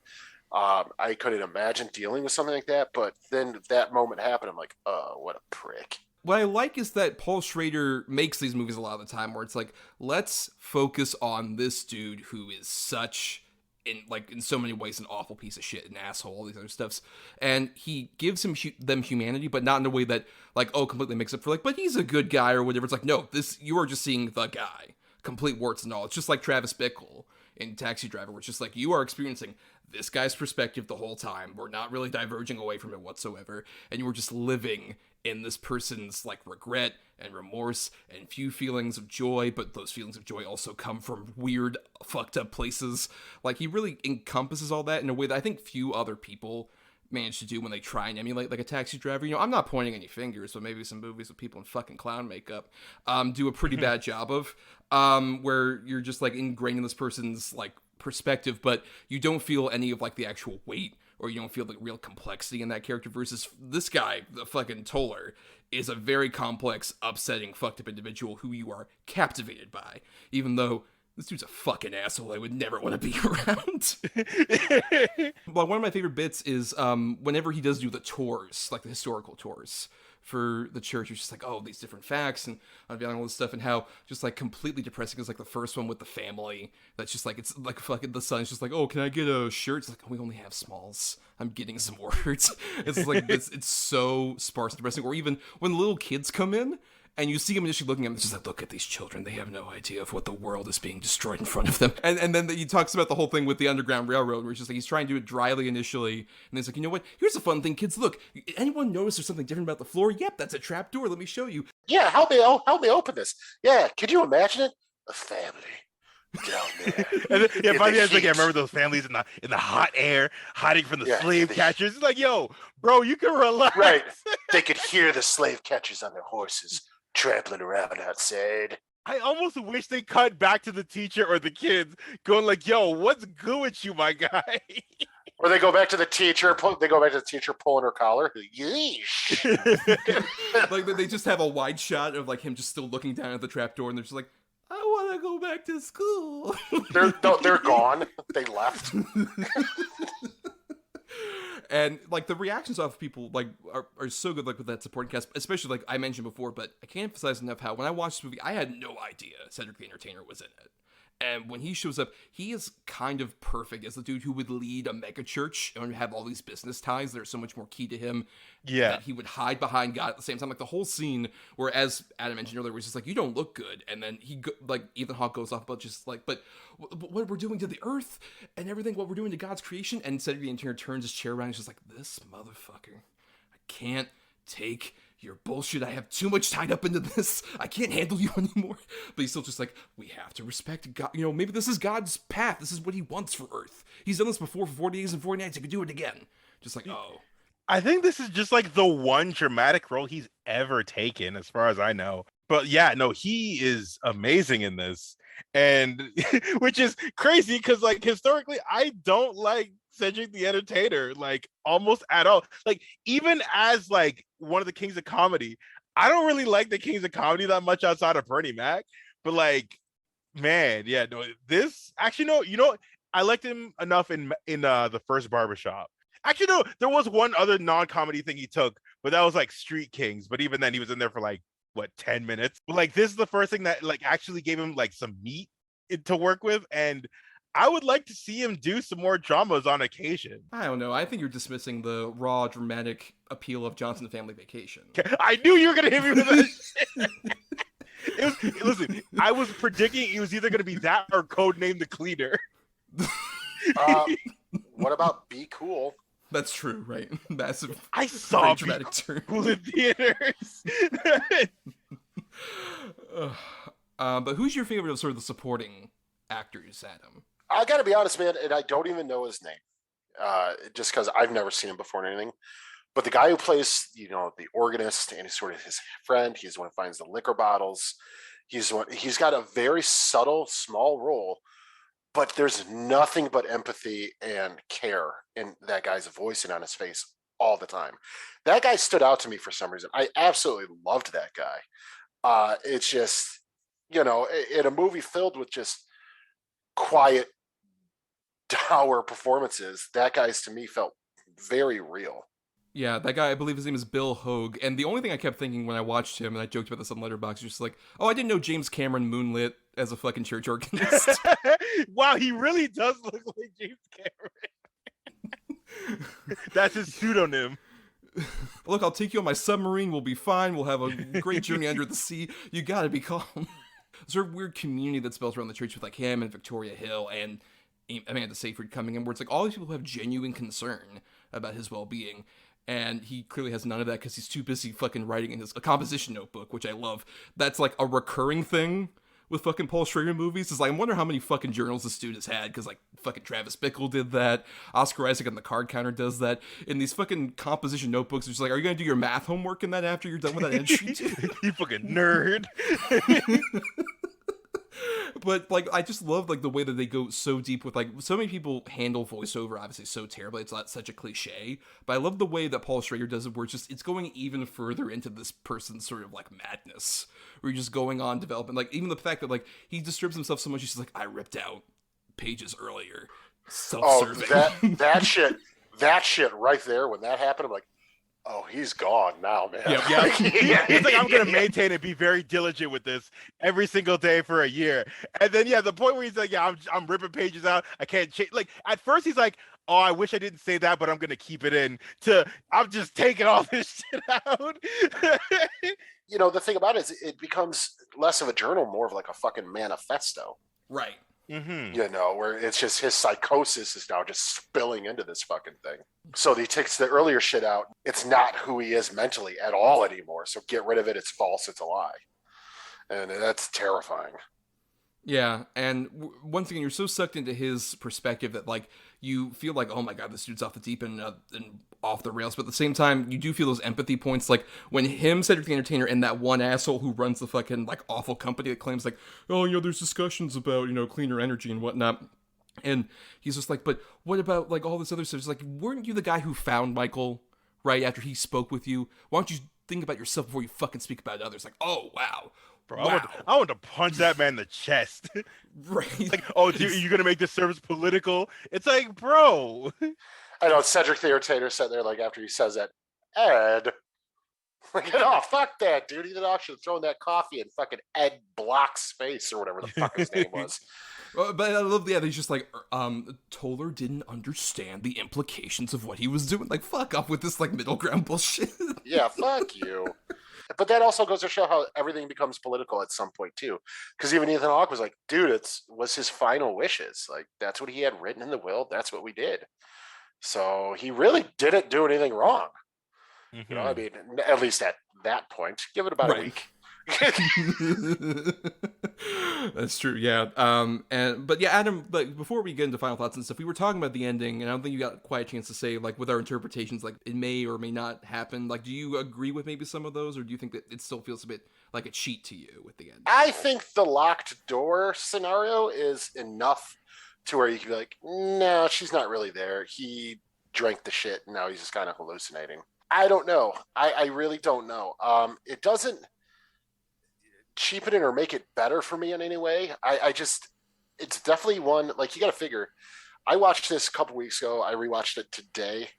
I couldn't imagine dealing with something like that. But then that moment happened, I'm like, oh, what a prick. What I like is that Paul Schrader makes these movies a lot of the time where it's like, let's focus on this dude who is such, in so many ways, an awful piece of shit, an asshole, all these other stuffs. And he gives them humanity, but not in a way that, like, oh, completely makes up for, like, but he's a good guy or whatever. It's like, no, you are just seeing the guy. Complete warts and all. It's just like Travis Bickle in Taxi Driver, where it's just like, you are experiencing this guy's perspective the whole time. We're not really diverging away from it whatsoever. And you were just living in this person's, like, regret and remorse and few feelings of joy, but those feelings of joy also come from weird, fucked up places. Like, he really encompasses all that in a way that I think few other people manage to do when they try and emulate, like, a Taxi Driver. You know, I'm not pointing any fingers, but maybe some movies with people in fucking clown makeup do a pretty bad job of, where you're just, like, ingrained in this person's, like, perspective, but you don't feel any of, like, the actual weight, or you don't feel the real complexity in that character, versus this guy, the fucking Toller, is a very complex, upsetting, fucked up individual who you are captivated by, even though this dude's a fucking asshole I would never want to be around. Well, one of my favorite bits is whenever he does do the tours, like the historical tours for the church, it's just like, oh, these different facts and unveiling all this stuff, and how just, like, completely depressing is, like, the first one with the family that's just like, it's like fucking the son's just like, oh, can I get a shirt? It's like, oh, we only have smalls, I'm getting some words. It's like it's so sparse and depressing. Or even when little kids come in and you see him initially looking at them, it's just like, look at these children. They have no idea of what the world is being destroyed in front of them. And then he talks about the whole thing with the Underground Railroad, where it's just like, he's trying to do it dryly initially. And then he's like, you know what? Here's a fun thing, kids. Look, anyone notice there's something different about the floor? Yep, that's a trap door. Let me show you. Yeah, help me open this. Yeah, could you imagine it? A family down there. And then, by the end, like, I remember those families in the hot air, hiding from the slave catchers. It's like, yo, bro, you can relax. Right. They could hear the slave catchers on their horses trampling around outside. I almost wish they cut back to the teacher or the kids going like, yo, what's good with you, my guy? Or they go back to the teacher. Pulling her collar. Yeesh. Like, they just have a wide shot of, like, him just still looking down at the trapdoor, and they're just like, I want to go back to school. They're gone. They left. And, like, the reactions off of people, like, are so good, like, with that supporting cast, especially, like I mentioned before, but I can't emphasize enough how, when I watched this movie, I had no idea Cedric the Entertainer was in it. And when he shows up, he is kind of perfect as the dude who would lead a mega church and have all these business ties that are so much more key to him. Yeah. That he would hide behind God at the same time. Like, the whole scene where, as Adam mentioned earlier, was just like, you don't look good. And then Ethan Hawke goes off about just like, but what we're doing to the earth and everything, what we're doing to God's creation. And Cedric the Entertainer turns his chair around and he's just like, this motherfucker, I can't take your bullshit. I have too much tied up into this. I can't handle you anymore. But he's still just like, we have to respect God. You know, maybe this is God's path. This is what he wants for Earth. He's done this before for 40 days and 40 nights. He could do it again. Just like, oh. I think this is just like the one dramatic role he's ever taken, as far as I know. But yeah, no, he is amazing in this. And which is crazy because like historically, I don't like Cedric the Entertainer, like almost at all. Like, even as like one of the kings of comedy, I don't really like the kings of comedy that much outside of Bernie Mac. But like, man, yeah, no, this actually no, I liked him enough in the first Barbershop. Actually, no, there was one other non-comedy thing he took, but that was like Street Kings. But even then, he was in there for like what 10 minutes. But like, this is the first thing that like actually gave him like some meat to work with, and I would like to see him do some more dramas on occasion. I don't know. I think you're dismissing the raw dramatic appeal of Johnson Family Vacation. I knew you were gonna hit me with that shit. Listen, I was predicting it was either gonna be that or Codename the Cleaner. What about Be Cool? That's true, right? Massive. I saw dramatic turn. Cool in theaters. But who's your favorite of sort of the supporting actors, Adam? I got to be honest, man, and I don't even know his name, just because I've never seen him before or anything. But the guy who plays, the organist, and he's sort of his friend. He's the one who finds the liquor bottles. He's got a very subtle, small role, but there's nothing but empathy and care in that guy's voice and on his face all the time. That guy stood out to me for some reason. I absolutely loved that guy. It's just, in a movie filled with just quiet, dour performances, that guy's to me felt very real. Yeah, that guy, I believe his name is Bill Hogue. And the only thing I kept thinking when I watched him, and I joked about this on Letterboxd, just like, oh, I didn't know James Cameron moonlit as a fucking church organist. Wow, he really does look like James Cameron. That's his pseudonym. Look, I'll take you on my submarine. We'll be fine. We'll have a great journey under the sea. You gotta be calm. Sort of weird community that's built around the church with like him and Victoria Hill and Amanda Seyfried coming in, where it's like all these people have genuine concern about his well-being. And he clearly has none of that because he's too busy fucking writing in a composition notebook, which I love. That's like a recurring thing with fucking Paul Schrader movies. Is like, I wonder how many fucking journals this dude has had, because like fucking Travis Bickle did that. Oscar Isaac on The Card Counter does that. In these fucking composition notebooks, it's just like, are you gonna do your math homework in that after you're done with that entry? You fucking nerd. But like, I just love like the way that they go so deep with like, so many people handle voiceover obviously so terribly. It's not such a cliche, but I love the way that Paul Schrader does it, where it's going even further into this person's sort of like madness, where you're just going on developing, like even the fact that like he disturbs himself so much, he's just like, I ripped out pages earlier. Self-serving. Oh, that shit right there, when that happened, I'm like, oh, he's gone now, man. Yeah. He's like, I'm gonna maintain and be very diligent with this every single day for a year. And then the point where he's like, yeah, I'm ripping pages out. I can't change. Like at first he's like, oh, I wish I didn't say that, but I'm gonna keep it in. To I'm just taking all this shit out. The thing about it is, it becomes less of a journal, more of like a fucking manifesto. Right. Mm-hmm. Where it's just his psychosis is now just spilling into this fucking thing. So he takes the earlier shit out. It's not who he is mentally at all anymore. So get rid of it. It's false. It's a lie. And that's terrifying. Yeah, and once again, you're so sucked into his perspective that, like, you feel like, oh my god, this dude's off the deep end and off the rails, but at the same time, you do feel those empathy points, like, when him, Cedric the Entertainer, and that one asshole who runs the fucking, like, awful company that claims, like, oh, there's discussions about, cleaner energy and whatnot, and he's just like, but what about, like, all this other stuff? It's like, weren't you the guy who found Michael right after he spoke with you? Why don't you think about yourself before you fucking speak about others? Like, oh, wow. Bro, wow. I want to punch that man in the chest. Right. Like, oh, dude, are you going to make this service political? It's like, bro. I know Cedric the Entertainer sat there, like, after he says that, Ed. Like, oh, fuck that, dude. He did actually throw that coffee in fucking Ed Block's face or whatever the fuck his name was. But I love, he's just like, Toller didn't understand the implications of what he was doing. Like, fuck off with this, like, middle ground bullshit. Yeah, fuck you. But that also goes to show how everything becomes political at some point, too. Because even Ethan Hawke was like, dude, was his final wishes. Like, that's what he had written in the will. That's what we did. So he really didn't do anything wrong. Mm-hmm. I mean, at least at that point. Give it about a week. That's true, yeah. But yeah, Adam, like before we get into final thoughts and stuff, we were talking about the ending, and I don't think you got quite a chance to say, like, with our interpretations, like, it may or may not happen. Like, do you agree with maybe some of those, or do you think that it still feels a bit like a cheat to you with the end? I think the locked door scenario is enough to where you can be like, no, she's not really there. He drank the shit, and now he's just kind of hallucinating. I don't know. I really don't know. It doesn't cheapen it or make it better for me in any way. It's definitely one, like, you got to figure. I watched this a couple weeks ago. I rewatched it today,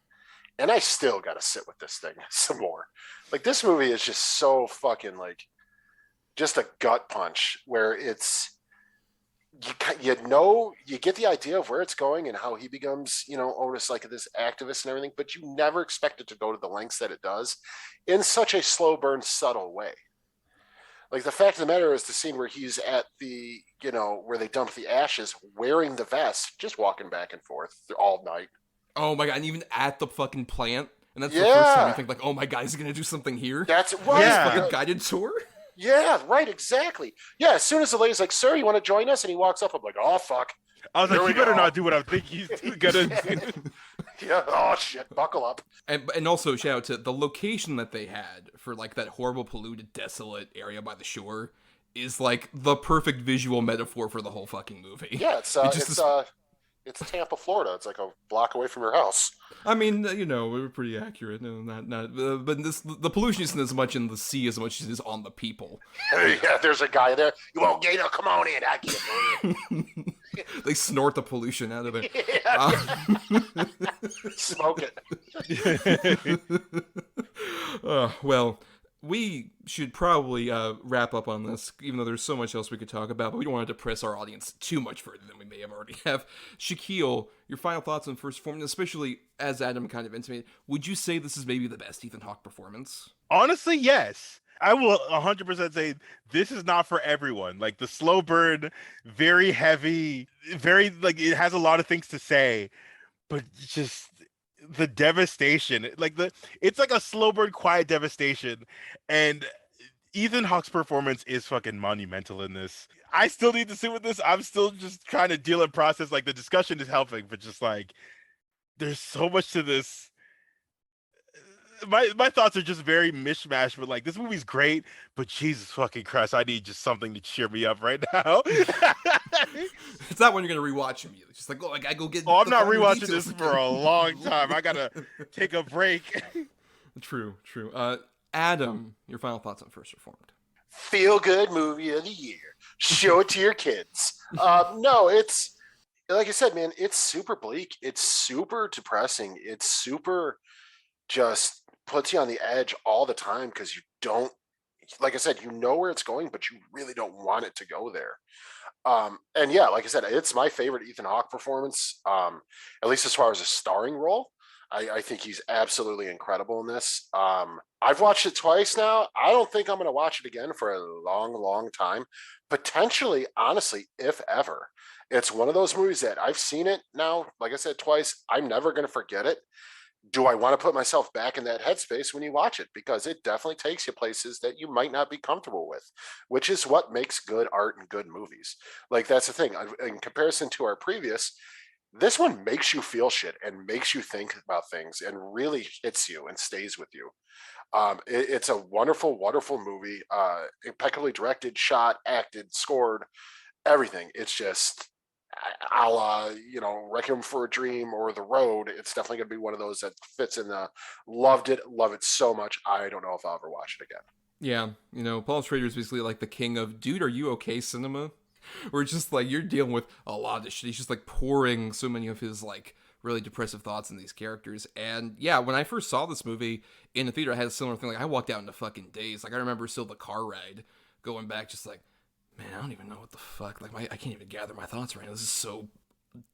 and I still got to sit with this thing some more. Like, this movie is just so fucking, like, just a gut punch where it's, you get the idea of where it's going and how he becomes, Otis, like this activist and everything, but you never expect it to go to the lengths that it does in such a slow burn, subtle way. Like, the fact of the matter is the scene where he's at the, where they dump the ashes, wearing the vest, just walking back and forth all night. Oh my God, and even at the fucking plant. And that's the first time you think, like, oh my God, is he going to do something here? That's right. Yeah. Like a guided tour? Yeah, right, exactly. Yeah, as soon as the lady's like, sir, you want to join us? And he walks up, I'm like, oh, fuck. I was like, you better not do what I think he's gonna do. Yeah, oh, shit, buckle up. And also, shout out to the location that they had for, like, that horrible, polluted, desolate area by the shore is, like, the perfect visual metaphor for the whole fucking movie. Yeah, it's Tampa, Florida. It's like a block away from your house. I mean, we were pretty accurate. No, but the pollution isn't as much in the sea as much as it is on the people. Yeah, there's a guy there. You won't get it. Come on in. I can't. They snort the pollution out of there. Smoke it. Well, we should probably wrap up on this, even though there's so much else we could talk about, but we don't want to depress our audience too much further than we may have already have. Shakyl, your final thoughts on First Form, especially as Adam kind of intimated, would you say this is maybe the best Ethan Hawke performance? Honestly, yes. I will 100% say this is not for everyone. Like, the slow burn, very heavy, very, like, it has a lot of things to say, but just the devastation, it's like a slow burn, quiet devastation, and Ethan Hawke's performance is fucking monumental in this. I still need to sit with this. I'm still just trying to deal and process. Like, the discussion is helping, but just like, there's so much to this. My thoughts are just very mishmash, but like, this movie's great, but Jesus fucking Christ, I need just something to cheer me up right now. It's not when you're gonna rewatch immediately. It's just like, I gotta go get. Oh, I'm not rewatching this for a long time. I gotta take a break. True. Adam, your final thoughts on First Reformed? Feel good movie of the year. Show it to your kids. No, it's like I said, man. It's super bleak. It's super depressing. It's super just puts you on the edge all the time because you don't, like I said, you know where it's going, but you really don't want it to go there. And yeah, like I said, it's my favorite Ethan Hawke performance, at least as far as a starring role. I think he's absolutely incredible in this. I've watched it twice now. I don't think I'm going to watch it again for a long, long time. Potentially, honestly, if ever. It's one of those movies that I've seen it now, like I said, twice. I'm never going to forget it. Do I want to put myself back in that headspace when you watch it? Because it definitely takes you places that you might not be comfortable with, which is what makes good art and good movies. Like, that's the thing. In comparison to our previous, this one makes you feel shit and makes you think about things and really hits you and stays with you. It's a wonderful, wonderful movie. Impeccably directed, shot, acted, scored, everything. It's just, a la, Requiem for a Dream or The Road. It's definitely going to be one of those that fits in the loved it, love it so much. I don't know if I'll ever watch it again. Yeah, Paul Schrader is basically like the king of, dude, are you okay cinema? Where it's just like, you're dealing with a lot of shit. He's just like pouring so many of his like really depressive thoughts in these characters. And yeah, when I first saw this movie in the theater, I had a similar thing. Like, I walked out into fucking daze. Like, I remember still the car ride going back, just like, man, I don't even know what the fuck. Like, I can't even gather my thoughts right now. This is so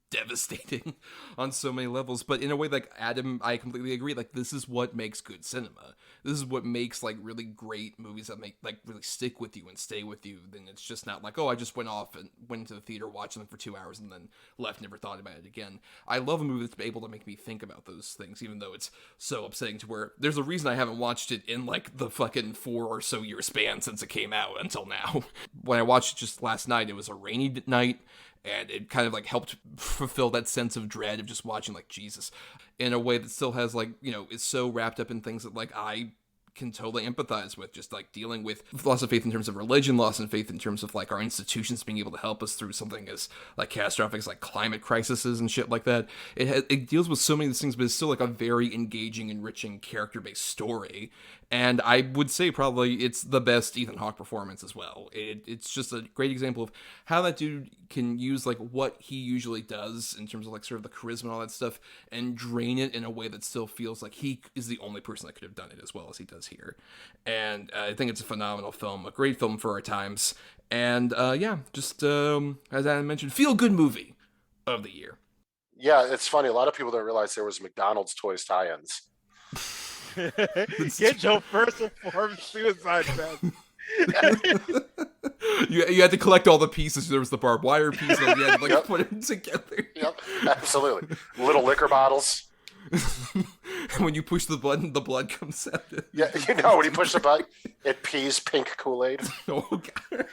devastating on so many levels. But in a way, like Adam, I completely agree. Like, this is what makes good cinema. This is what makes like really great movies that make like really stick with you and stay with you. Then it's just not like, oh, I just went off and went into the theater, watched them for 2 hours, and then left, never thought about it again. I love a movie that's able to make me think about those things, even though it's so upsetting to where there's a reason I haven't watched it in like the fucking 4 or so year span since it came out until now. When I watched it just last night, it was a rainy night, and it kind of like helped fulfill that sense of dread of just watching like Jesus in a way that still has like, you know, is so wrapped up in things that like I can totally empathize with, just like dealing with loss of faith in terms of religion, loss of faith in terms of like our institutions being able to help us through something as like catastrophic as like climate crises and shit like that. It deals with so many of these things, but it's still like a very engaging, enriching, character-based story. And I would say probably it's the best Ethan Hawke performance as well. It's just a great example of how that dude can use like what he usually does in terms of like sort of the charisma and all that stuff and drain it in a way that still feels like he is the only person that could have done it as well as he does here. And I think it's a phenomenal film, a great film for our times. And yeah, just as I mentioned, feel-good movie of the year. Yeah, it's funny. A lot of people don't realize there was McDonald's Toys tie-ins. Get your first informed suicide bet. You had to collect all the pieces. There was the barbed wire piece, and you had to like put them together. Yep, absolutely. Little liquor bottles. When you push the button, the blood comes out. Yeah, you know, when you push the button, it pees pink Kool-Aid. Oh, God.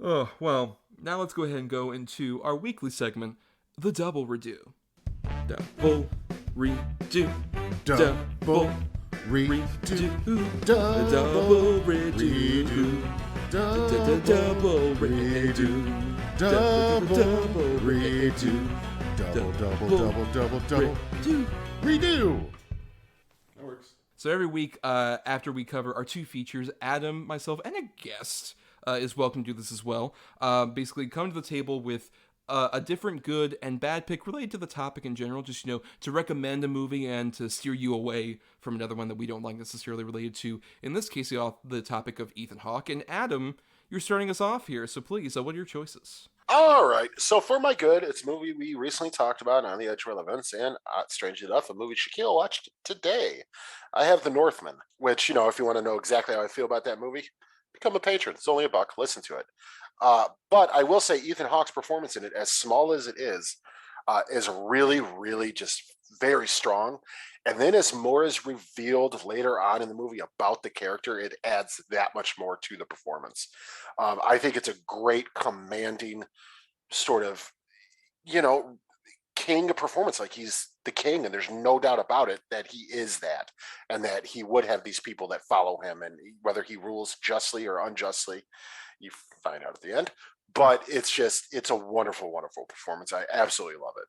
Oh, well, now let's go ahead and go into our weekly segment, The Double Redo. Double redo. Double redo. Double redo. Double redo. Double redo. Double redo. That works. So every week after we cover our 2 features, Adam, myself, and a guest is welcome to do this as well. Basically, come to the table with a different good and bad pick related to the topic in general, just, you know, to recommend a movie and to steer you away from another one that we don't like necessarily related to, in this case, the topic of Ethan Hawke. And Adam, you're starting us off here, so please, what are your choices? All right, so for my good, it's a movie we recently talked about on The Edge of Relevance, and strangely enough, a movie Shakyl watched today. I have The Northman, which, you know, if you want to know exactly how I feel about that movie, become a patron. It's only $1. Listen to it. But I will say Ethan Hawke's performance in it, as small as it is really, really just very strong. And then as more is revealed later on in the movie about the character, it adds that much more to the performance. I think it's a great, commanding sort of, you know, king performance. Like, he's the king, and there's no doubt about it that he is that, and that he would have these people that follow him, and whether he rules justly or unjustly, you find out at the end. But it's a wonderful, wonderful performance. I absolutely love it.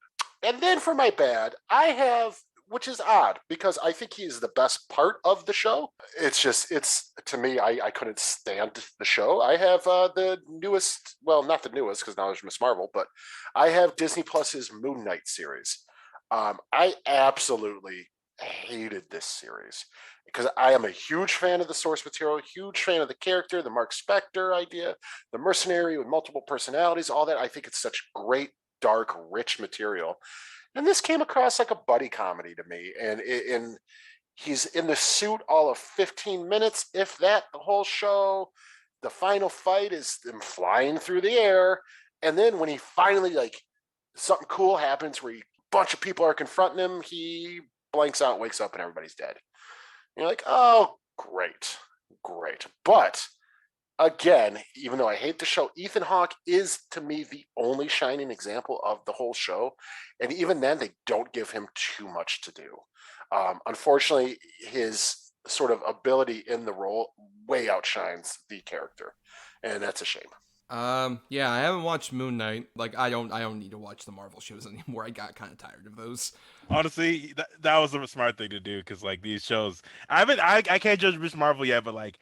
And then for my bad, I have, which is odd because I think he is the best part of the show. It's to me, I couldn't stand the show. I have the newest, well, not the newest because now there's Miss Marvel, but I have Disney Plus's Moon Knight series. I absolutely hated this series because I am a huge fan of the source material, huge fan of the character, the Mark Spector idea, the mercenary with multiple personalities, all that. I think it's such great, dark, rich material. And this came across like a buddy comedy to me. And he's in the suit all of 15 minutes, if that, the whole show. The final fight is them flying through the air. And then when he finally, like, something cool happens where a bunch of people are confronting him, he blanks out, wakes up, and everybody's dead. And you're like, oh, great. But again, even though I hate the show, Ethan Hawke is, to me, the only shining example of the whole show. And even then, they don't give him too much to do. Unfortunately, his sort of ability in the role way outshines the character. And that's a shame. Yeah, I haven't watched Moon Knight. Like, I don't need to watch the Marvel shows anymore. I got kind of tired of those. Honestly, that was a smart thing to do, because like these shows, I can't judge Miss Marvel yet, but like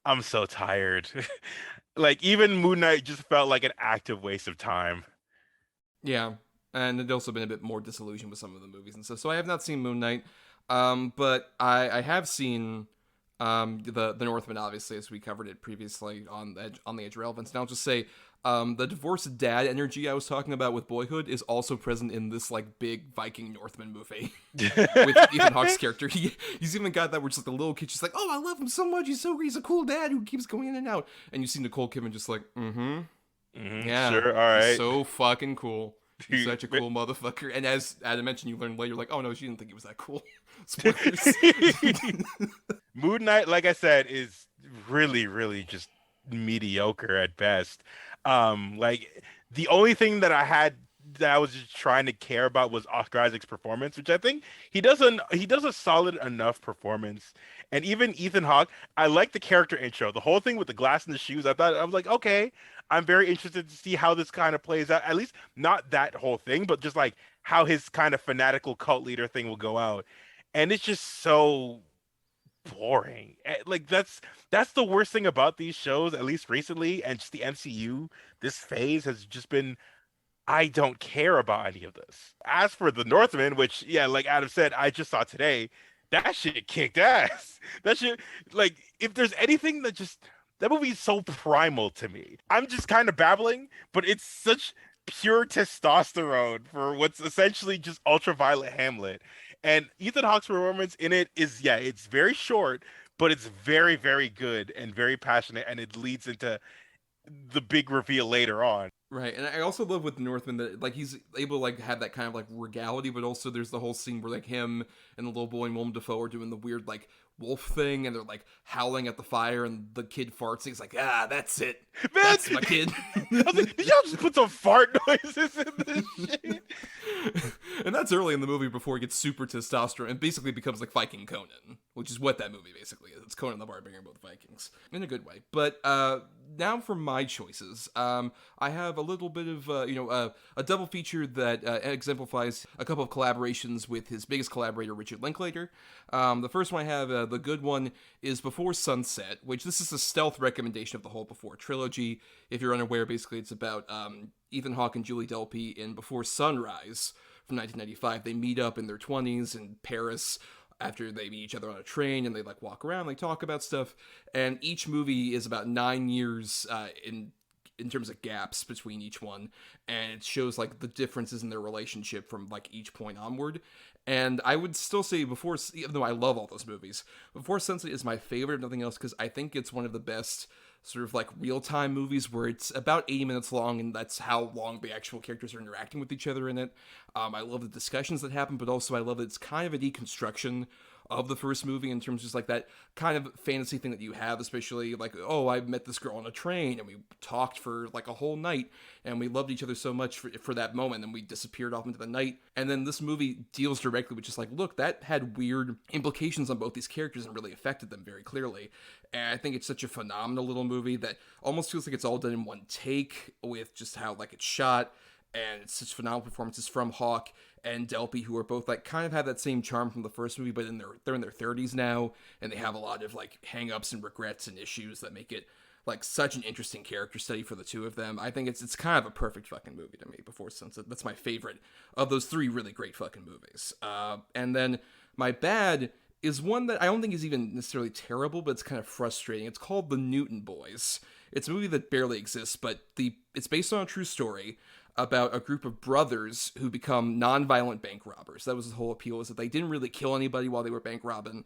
I'm so tired. Like, even Moon Knight just felt like an active waste of time. Yeah, and I'd also been a bit more disillusioned with some of the movies and stuff. So I have not seen Moon Knight, but I have seen The Northman, obviously, as we covered it previously on the Edge of Relevance. And I'll just say, the divorced dad energy I was talking about with Boyhood is also present in this like big Viking Northman movie with Ethan Hawke's character. He's even got that where just like the little kid just like, oh, I love him so much. He's a cool dad who keeps going in and out. And you see Nicole Kidman just like, yeah, sure, all right, so fucking cool. He's such a cool motherfucker. And as Adam mentioned, you learn later, like, oh no, she didn't think he was that cool. Spoilers. Moon Knight, like I said, is really, really just mediocre at best. Like the only thing that I was just trying to care about was Oscar Isaac's performance, which I think he does a solid enough performance. And even Ethan Hawke, I like the character intro. The whole thing with the glass in the shoes, I was like, okay, I'm very interested to see how this kind of plays out. At least not that whole thing, but just like how his kind of fanatical cult leader thing will go out. And it's just so boring. Like that's the worst thing about these shows, at least recently, and just the MCU. This phase has just been, I don't care about any of this. As for The Northman, which, yeah, like Adam said, I just saw today, that shit kicked ass. That shit, like, if there's anything that movie is so primal to me. I'm just kind of babbling, but it's such pure testosterone for what's essentially just ultraviolet Hamlet. And Ethan Hawke's performance in it is, yeah, it's very short, but it's very, very good and very passionate, and it leads into the big reveal later on. Right, and I also love with the Northman that like he's able to like have that kind of like regality, but also there's the whole scene where like him and the little boy and Willem Dafoe are doing the weird like wolf thing, and they're like howling at the fire, and the kid farts. And he's like, that's it, that's my kid. I was like, did y'all just put some fart noises in this shit? And that's early in the movie before he gets super testosterone and basically becomes like Viking Conan, which is what that movie basically is. It's Conan the Barbarian with Vikings in a good way. But now for my choices, I have a little bit of a double feature that exemplifies a couple of collaborations with his biggest collaborator, Richard Linklater. The first one I have, the good one, is Before Sunset, which this is a stealth recommendation of the whole Before trilogy. If you're unaware, basically it's about Ethan Hawke and Julie Delpy in Before Sunrise from 1995. They meet up in their 20s in Paris after they meet each other on a train, and they like walk around, they talk about stuff, and each movie is about 9 years in terms of gaps between each one, and it shows like the differences in their relationship from like each point onward. And I would still say even though I love all those movies, Before Sunset is my favorite, if nothing else, because I think it's one of the best sort of like real-time movies where it's about 80 minutes long, and that's how long the actual characters are interacting with each other in it. I love the discussions that happen, but also I love that it's kind of a deconstruction of the first movie in terms of just like that kind of fantasy thing that you have, especially like, oh, I met this girl on a train and we talked for like a whole night and we loved each other so much for that moment, and we disappeared off into the night. And then this movie deals directly with just like, look, that had weird implications on both these characters and really affected them very clearly. And I think it's such a phenomenal little movie that almost feels like it's all done in one take, with just how like it's shot, and it's such phenomenal performances from Hawke and Delpy, who are both like kind of have that same charm from the first movie, but they're in their 30s now, and they have a lot of like hang-ups and regrets and issues that make it like such an interesting character study for the two of them. I think it's kind of a perfect fucking movie to me, Before Sunset. That's my favorite of those three really great fucking movies. And then my bad is one that I don't think is even necessarily terrible, but it's kind of frustrating. It's called The Newton Boys. It's a movie that barely exists, but it's based on a true story about a group of brothers who become non-violent bank robbers. That was the whole appeal, is that they didn't really kill anybody while they were bank robbing,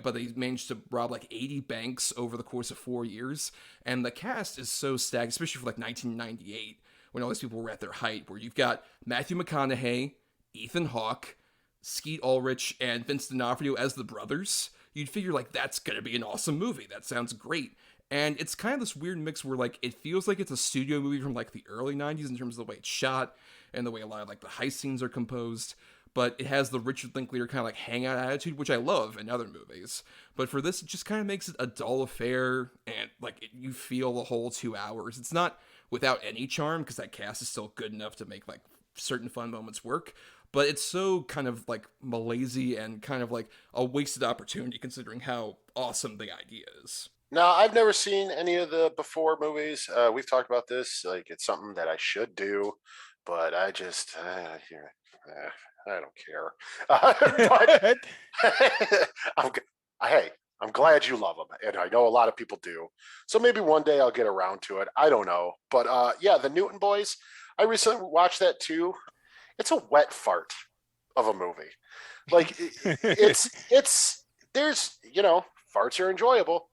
but they managed to rob like 80 banks over the course of 4 years. And the cast is so stacked, especially for like 1998, when all these people were at their height, where you've got Matthew McConaughey, Ethan Hawke, Skeet Ulrich, and Vince D'Onofrio as the brothers. You'd figure like that's gonna be an awesome movie. That sounds great. And it's kind of this weird mix where like it feels like it's a studio movie from like the early 90s in terms of the way it's shot and the way a lot of like the heist scenes are composed, but it has the Richard Linklater kind of like hangout attitude, which I love in other movies. But for this, it just kind of makes it a dull affair, and like you feel the whole 2 hours. It's not without any charm, because that cast is still good enough to make like certain fun moments work, but it's so kind of like malaise and kind of like a wasted opportunity considering how awesome the idea is. No, I've never seen any of the Before movies. We've talked about this. Like, it's something that I should do, but I just, I don't care. But hey, I'm glad you love them, and I know a lot of people do. So maybe one day I'll get around to it. I don't know, but yeah, the Newton Boys. I recently watched that too. It's a wet fart of a movie. Like it's there's farts are enjoyable.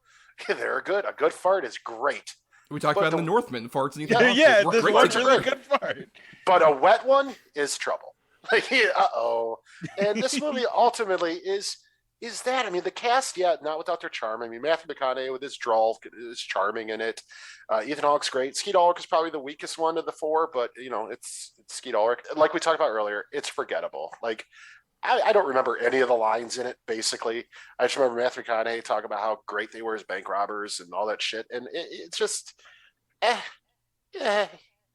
They're good. A good fart is great. We talked about in the Northman farts. And this one's really good fart. But a wet one is trouble. Like and this movie ultimately is that. I mean, the cast, not without their charm. I mean, Matthew McConaughey with his drawl is charming in it. Ethan Hawke's great. Skeet Ulrich is probably the weakest one of the four, but it's Skeet Ulrich. Like we talked about earlier, it's forgettable. Like I don't remember any of the lines in it. Basically, I just remember Matthew McConaughey talking about how great they were as bank robbers and all that shit. And it's just, it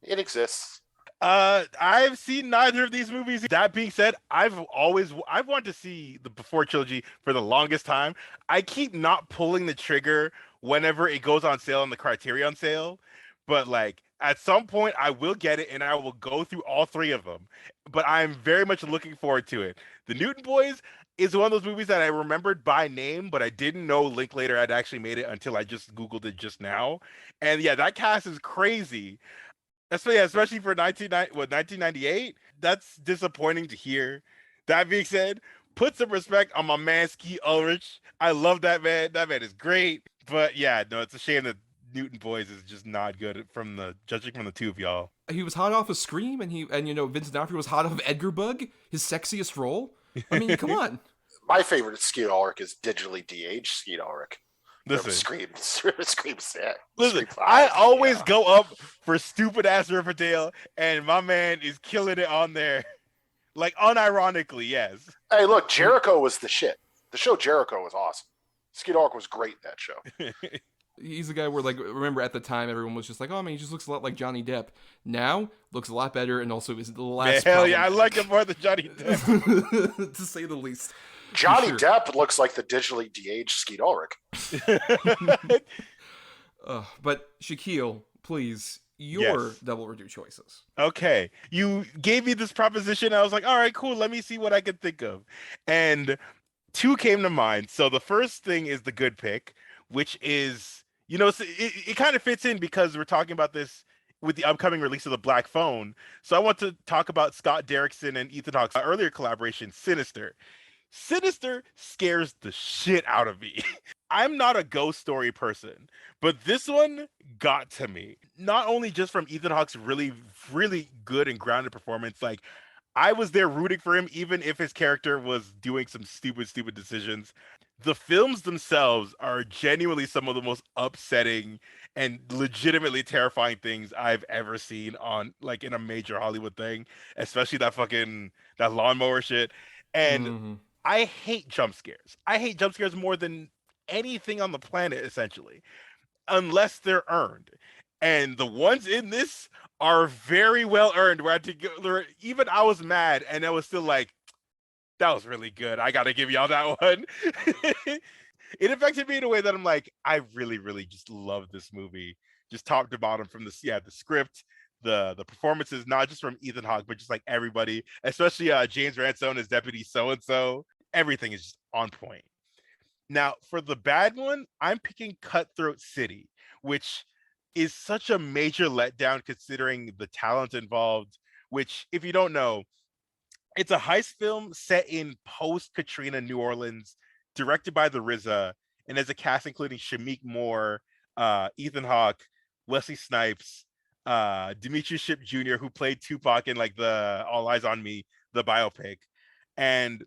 exists. I've seen neither of these movies. That being said, I've wanted to see the Before trilogy for the longest time. I keep not pulling the trigger whenever it goes on sale on the Criterion sale, but like at some point I will get it and I will go through all three of them. But I'm very much looking forward to it. The Newton Boys is one of those movies that I remembered by name, but I didn't know Linklater had actually made it until I just Googled it just now. And yeah, that cast is crazy. Especially for 1998. That's disappointing to hear. That being said, put some respect on my man Skeet Ulrich. I love that man. That man is great. But yeah, no, it's a shame that Newton Boys is just not good judging from the two of y'all. He was hot off of Scream, and Vincent D'Onofrio was hot off of Edgar Bug, his sexiest role. I mean, come on. My favorite Skeet Ulrich is digitally de-aged Skeet Ulrich. Listen, Scream set. Listen, I always go up for stupid ass Riverdale, and my man is killing it on there, like unironically. Yes. Hey, look, Jericho was the shit. The show Jericho was awesome. Skeet Ulrich was great in that show. He's the guy where, like, remember at the time everyone was just like, oh man, he just looks a lot like Johnny Depp. Now looks a lot better, and also is the last. Hell yeah, I like him more than Johnny Depp, to say the least. Johnny Depp looks like the digitally de-aged Skeet Ulrich. But Shakyl, please, your double or do choices. Okay, you gave me this proposition. I was like, all right, cool. Let me see what I can think of, and two came to mind. So the first thing is the good pick, which is it kind of fits in because we're talking about this with the upcoming release of The Black Phone. So I want to talk about Scott Derrickson and Ethan Hawke's earlier collaboration, Sinister. Sinister scares the shit out of me. I'm not a ghost story person, but this one got to me. Not only just from Ethan Hawke's really, really good and grounded performance, like I was there rooting for him, even if his character was doing some stupid decisions. The films themselves are genuinely some of the most upsetting and legitimately terrifying things I've ever seen on like in a major Hollywood thing, especially that lawnmower shit. And I hate jump scares. I hate jump scares more than anything on the planet, essentially, unless they're earned. And the ones in this are very well earned. Even I was mad, and I was still like, that was really good. I got to give y'all that one. It affected me in a way that I'm like, I really, really just love this movie, just top to bottom, from the script, the performances, not just from Ethan Hawke, but just like everybody, especially James Ransone as Deputy So-and-so. Everything is just on point. Now, for the bad one, I'm picking Cutthroat City, which is such a major letdown considering the talent involved, which, if you don't know, it's a heist film set in post-Katrina New Orleans, directed by the RZA, and has a cast including Shameik Moore, Ethan Hawke, Wesley Snipes, Demetrius Shipp Jr., who played Tupac in like the All Eyes on Me, the biopic. And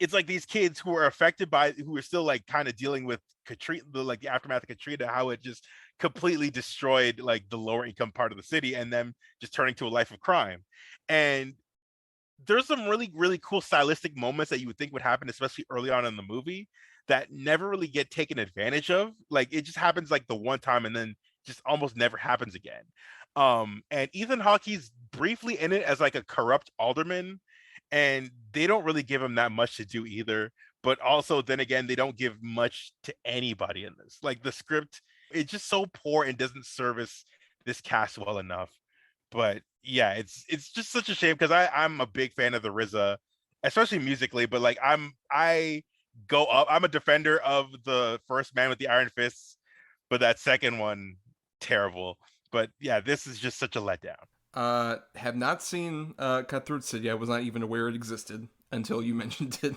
it's like these kids who are who are still like kind of dealing with Katrina, like the aftermath of Katrina, how it just completely destroyed like the lower income part of the city, and them just turning to a life of crime. And there's some really, really cool stylistic moments that you would think would happen, especially early on in the movie, that never really get taken advantage of. Like it just happens like the one time and then just almost never happens again. And Ethan Hawke's briefly in it as like a corrupt alderman, and they don't really give him that much to do either. But also, then again, they don't give much to anybody in this. Like the script, it's just so poor and doesn't service this cast well enough. But yeah, it's just such a shame because I'm a big fan of the RZA, especially musically. But like I go up. I'm a defender of the first Man with the Iron Fists, but that second one, terrible. But yeah, this is just such a letdown. Have not seen Cutthroat City. I was not even aware it existed until you mentioned it,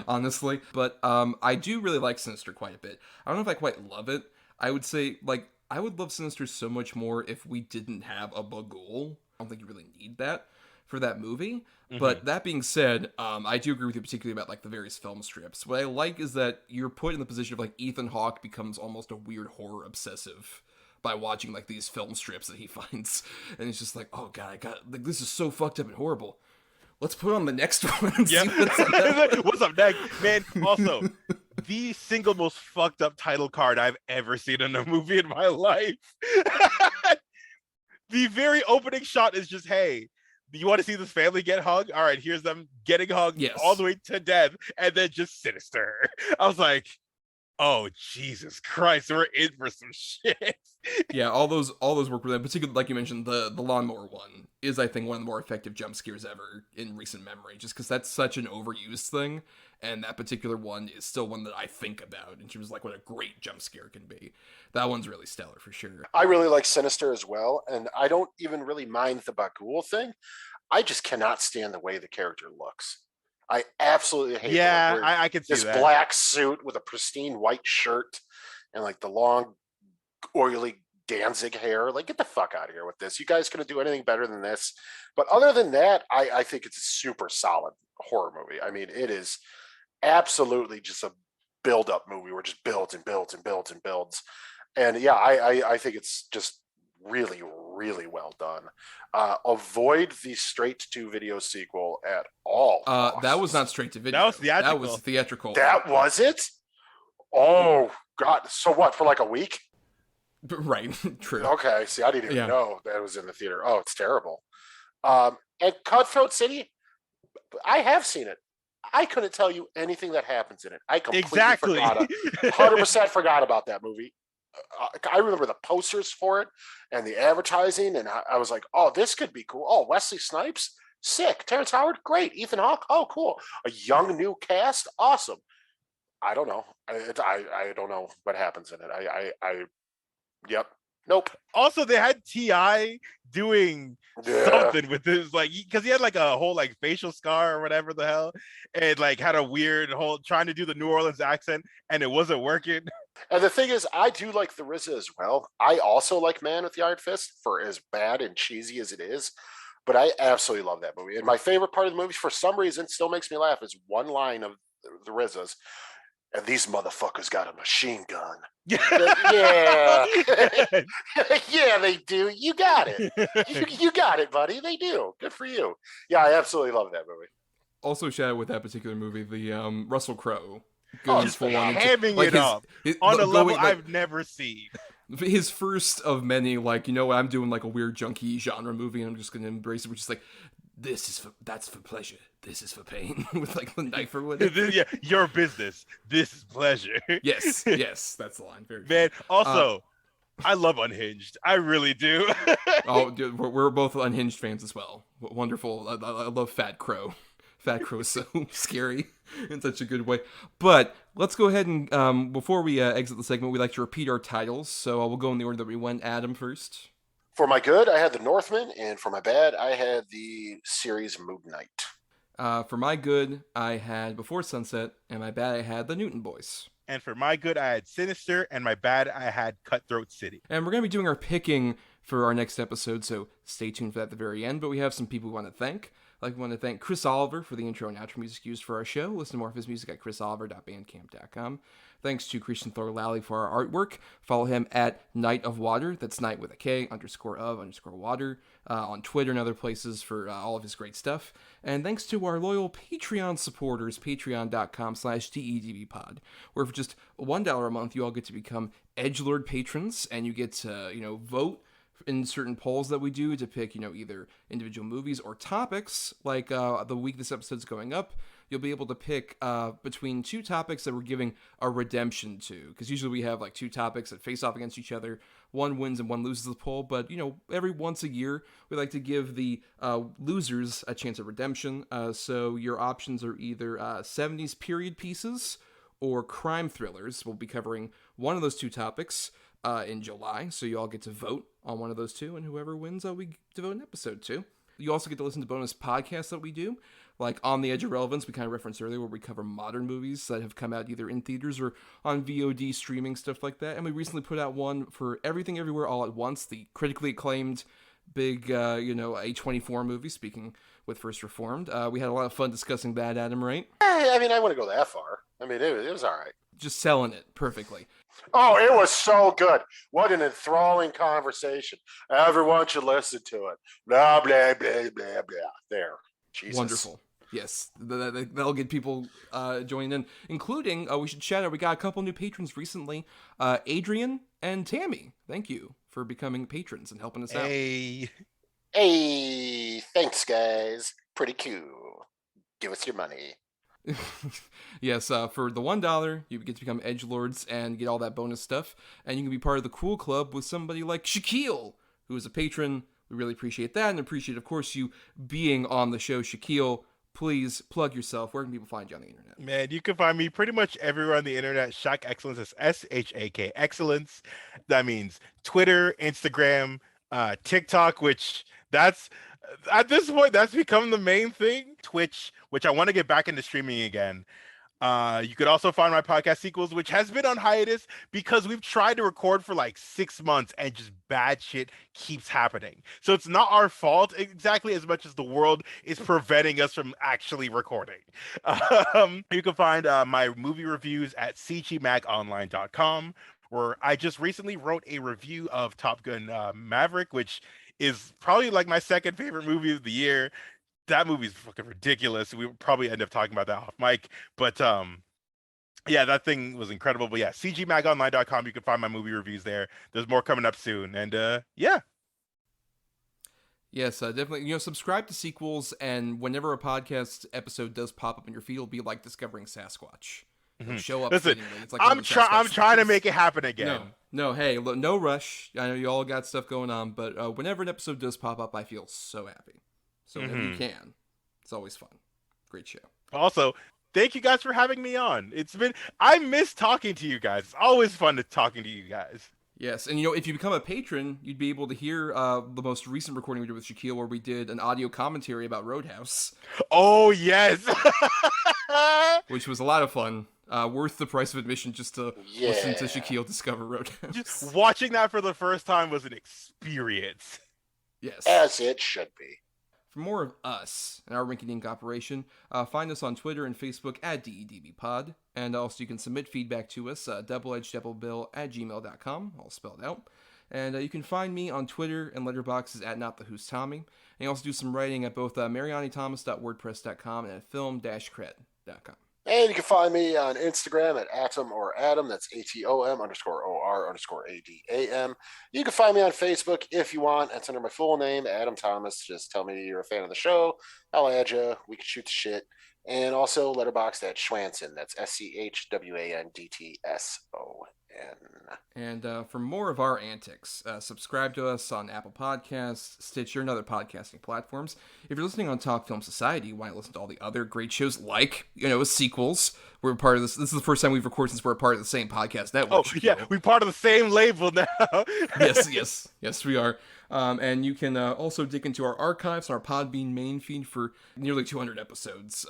honestly. But I do really like Sinister quite a bit. I don't know if I quite love it. I would say, like, I would love Sinister so much more if we didn't have a Bagul. I don't think you really need that for that movie. Mm-hmm. But that being said, I do agree with you particularly about, like, the various film strips. What I like is that you're put in the position of, like, Ethan Hawke becomes almost a weird horror obsessive by watching, like, these film strips that he finds. And it's just like, oh god, like, this is so fucked up and horrible. Let's put on the next one and see what's up next. Man, also, the single most fucked up title card I've ever seen in a movie in my life. The very opening shot is just, hey, you want to see this family get hugged? All right, here's them getting hugged all the way to death, and then just Sinister. I was like, oh, Jesus Christ, we're in for some shit. Yeah, all those work for them. Particularly, like you mentioned, the lawnmower one is, I think, one of the more effective jump scares ever in recent memory, just because that's such an overused thing, and that particular one is still one that I think about in terms of, like, what a great jump scare can be. That one's really stellar for sure. I really like Sinister as well, and I don't even really mind the Bagul thing. I just cannot stand the way the character looks. I absolutely hate I can see this that. Black suit with a pristine white shirt and, like, the long, oily Danzig hair. Like, get the fuck out of here with this. You guys couldn't do anything better than this. But other than that, I think it's a super solid horror movie. I mean, it is absolutely just a build-up movie where it just builds and builds and builds and builds. And yeah, I think it's just really, really well done. Avoid the straight-to-video sequel at all costs. That was not straight to video. That was theatrical. That was theatrical. That was it? Oh, God. So what, for like a week? Right, true. Okay, see, I didn't even know that it was in the theater. Oh, it's terrible. And Cutthroat City, I have seen it. I couldn't tell you anything that happens in it. I completely forgot. 100% forgot about that movie. I remember the posters for it and the advertising, and I was like, oh, this could be cool. Oh, Wesley Snipes, sick. Terrence Howard, great. Ethan Hawke, oh, cool. A young new cast, awesome. I don't know. I don't know what happens in it. Yep. Nope. Also, they had T.I. doing something with this, like, because he had like a whole like facial scar or whatever the hell, and like had a weird whole trying to do the New Orleans accent, and it wasn't working. And the thing is, I do like the RZA as well. I also like Man with the Iron Fist, for as bad and cheesy as it is. But I absolutely love that movie. And my favorite part of the movie, for some reason, still makes me laugh, is one line of the RZA's. And these motherfuckers got a machine gun. Yeah. Yeah, they do. You got it. You got it, buddy. They do. Good for you. Yeah, I absolutely love that movie. Also, shout out with that particular movie, the Russell Crowe. Just hamming it up on a level I've never seen. His first of many, like, you know, I'm doing like a weird junky genre movie, and I'm just going to embrace it, which is like, that's for pleasure. This is for pain, with like the knife or whatever. Yeah, your business. This is pleasure. Yes, that's the line. Very man. True. Also, I love Unhinged. I really do. Oh, dude, we're both Unhinged fans as well. Wonderful. I love Fat Crow. Fat Crow is so scary in such a good way. But let's go ahead and before we exit the segment, we like to repeat our titles. So we'll go in the order that we went. Adam first. For my good, I had The Northman, and for my bad, I had the series Moon Knight. For my good, I had Before Sunset, and my bad, I had The Newton Boys. And for my good, I had Sinister, and my bad, I had Cutthroat City. And we're going to be doing our picking for our next episode, so stay tuned for that at the very end. But we have some people we want to thank. We want to thank Chris Oliver for the intro and outro music used for our show. Listen to more of his music at chrisoliver.bandcamp.com. Thanks to Christian Thor Lally for our artwork. Follow him at Night of Water. That's Night with a K, _of_water, on Twitter and other places for all of his great stuff. And thanks to our loyal Patreon supporters, patreon.com/DEDBpod, where for just $1 a month, you all get to become edgelord patrons, and you get to, vote in certain polls that we do to pick, either individual movies or topics. Like the week this episode's going up, you'll be able to pick between two topics that we're giving a redemption to. Because usually we have like two topics that face off against each other. One wins and one loses the poll. But, every once a year, we like to give the losers a chance at redemption. So your options are either 70s period pieces or crime thrillers. We'll be covering one of those two topics in July, so you all get to vote on one of those two, and whoever wins, we devote an episode to. You also get to listen to bonus podcasts that we do, like On the Edge of Relevance, we kind of referenced earlier, where we cover modern movies that have come out either in theaters or on VOD streaming, stuff like that. And we recently put out one for Everything Everywhere All at Once, the critically acclaimed big, A24 movie, speaking with First Reformed. We had a lot of fun discussing that, Adam, right? I mean, I wouldn't go that far. I mean, it was all right. Just selling it perfectly. Oh, it was so good. What an enthralling conversation. Everyone should listen to it. Blah, blah, blah, blah, blah. There. Jesus. Wonderful. Yes, that'll get people joined in, including, we should shout out, we got a couple new patrons recently, Adrian and Tammy. Thank you for becoming patrons and helping us out. Hey, thanks, guys. Pretty cool. Give us your money. Yes, for the $1, you get to become edgelords and get all that bonus stuff, and you can be part of the cool club with somebody like Shakyl, who is a patron. We really appreciate that, and appreciate, of course, you being on the show. Shakyl, please plug yourself. Where can people find you on the internet? Man, you can find me pretty much everywhere on the internet. Shak Excellence is SHAK Excellence. That means Twitter, Instagram, TikTok, which that's at this point that's become the main thing. Twitch, which I want to get back into streaming again. You could also find my podcast Sequels, which has been on hiatus because we've tried to record for like 6 months and just bad shit keeps happening. So it's not our fault exactly as much as the world is preventing us from actually recording. You can find my movie reviews at cgmagonline.com, where I just recently wrote a review of Top Gun Maverick, which is probably like my second favorite movie of the year. That movie's fucking ridiculous. We would probably end up talking about that off mic, but yeah, that thing was incredible. But yeah, cgmagonline.com, you can find my movie reviews there. There's more coming up soon, and yeah. Yes, definitely. Subscribe to Sequels, and whenever a podcast episode does pop up in your feed, it'll be like discovering Sasquatch. It'll show up. Listen, it's like I'm trying to make it happen again. No, hey, look, no rush. I know you all got stuff going on, but whenever an episode does pop up, I feel so happy. So whenever you can, it's always fun. Great show. Also, thank you guys for having me on. I miss talking to you guys. It's always fun talking to you guys. Yes, and if you become a patron, you'd be able to hear the most recent recording we did with Shakyl, where we did an audio commentary about Roadhouse. Oh, yes! Which was a lot of fun. Worth the price of admission just to listen to Shakyl discover Roadhouse. Just watching that for the first time was an experience. Yes. As it should be. For more of us and our Rinky Dink operation, find us on Twitter and Facebook at DEDBpod. And also you can submit feedback to us, doubleedgedoublebill@gmail.com, all spelled out. And you can find me on Twitter and Letterboxd at NotTheWho'sTommy. And you also do some writing at both marianithomas.wordpress.com and at film-cred.com. And you can find me on Instagram at Atom or Adam. That's ATOM_OR_ADAM. You can find me on Facebook if you want. That's under my full name, Adam Thomas. Just tell me you're a fan of the show. I'll add you. We can shoot the shit. And also Letterboxd at Schwanson. That's SCHWANDTSON. And for more of our antics, subscribe to us on Apple Podcasts, Stitcher, and other podcasting platforms. If you're listening on Talk Film Society, why not listen to all the other great shows like, Sequels? We're part of this. This is the first time we've recorded since we're a part of the same podcast network. Oh, yeah, we're part of the same label now. Yes, we are. And you can also dig into our archives on our Podbean main feed for nearly 200 episodes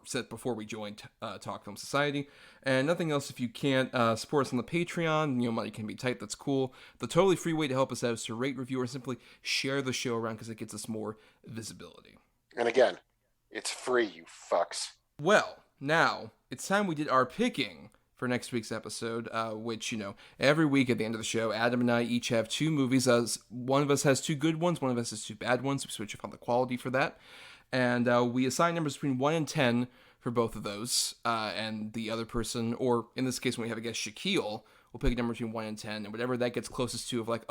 set before we joined Talk Film Society. And nothing else if you can't support us on the Patreon. Money can be tight. That's cool. The totally free way to help us out is to rate, review, or simply share the show around because it gets us more visibility. And again, it's free, you fucks. Well, now it's time we did our picking for next week's episode, which, every week at the end of the show, Adam and I each have 2 movies. One of us has 2 good ones, one of us has 2 bad ones. We switch up on the quality for that. And we assign numbers between 1 and 10 for both of those. And the other person, or in this case, when we have a guest, Shakyl, will pick a number between 1 and 10. And whatever that gets closest to, of like,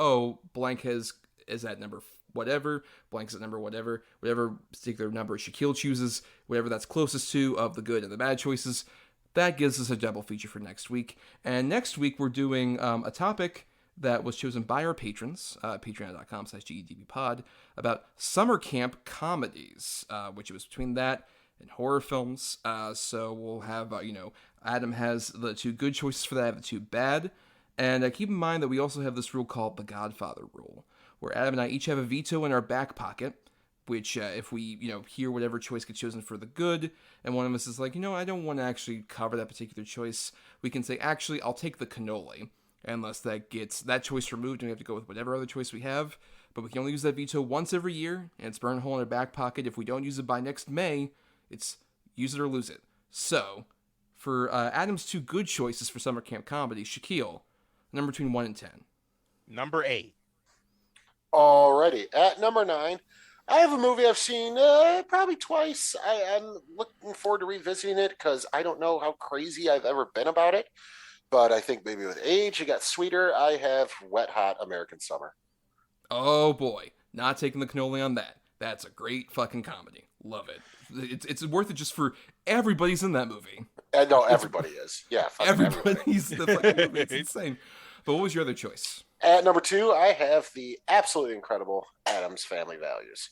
blank is at number whatever, blank is at number whatever particular number Shakyl chooses, whatever that's closest to of the good and the bad choices, that gives us a double feature for next week. And next week, we're doing a topic that was chosen by our patrons, patreon.com/GEDBpod, about summer camp comedies, which it was between that and horror films. So we'll have, Adam has the 2 good choices for that, I have the 2 bad. And keep in mind that we also have this rule called the Godfather rule, where Adam and I each have a veto in our back pocket, which if we, hear whatever choice gets chosen for the good, and one of us is like, I don't want to actually cover that particular choice, we can say, actually, I'll take the cannoli, unless that gets that choice removed, and we have to go with whatever other choice we have. But we can only use that veto once every year, and it's burned a hole in our back pocket. If we don't use it by next May, it's use it or lose it. So, for Adam's 2 good choices for summer camp comedy, Shakyl, number between 1 and 10. Number 8. Alrighty, at number 9, I have a movie I've seen probably twice. I'm looking forward to revisiting it because I don't know how crazy I've ever been about it. But I think maybe with age, it got sweeter. I have Wet Hot American Summer. Oh boy, not taking the cannoli on that. That's a great fucking comedy. Love it. It's worth it just for everybody's in that movie. And no, everybody is. Yeah, everybody's in the fucking movie. It's insane. But what was your other choice? At number 2, I have the absolutely incredible Addams Family Values.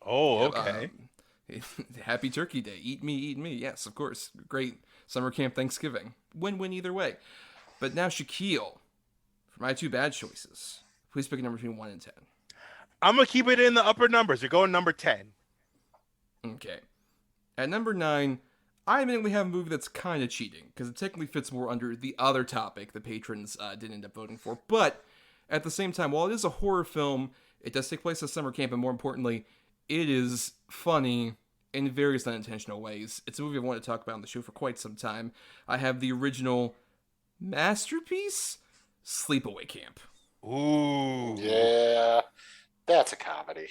Oh, okay. Happy Turkey Day. Eat me, eat me. Yes, of course. Great summer camp Thanksgiving. Win-win either way. But now, Shakyl, for my 2 bad choices, please pick a number between 1 and 10. I'm going to keep it in the upper numbers. You're going number 10. Okay. At number 9, I admittedly have a movie that's kind of cheating, because it technically fits more under the other topic the patrons didn't end up voting for. But at the same time, while it is a horror film, it does take place at summer camp, and more importantly, it is funny in various unintentional ways. It's a movie I want to talk about on the show for quite some time. I have the original masterpiece, Sleepaway Camp. Ooh. Yeah, that's a comedy.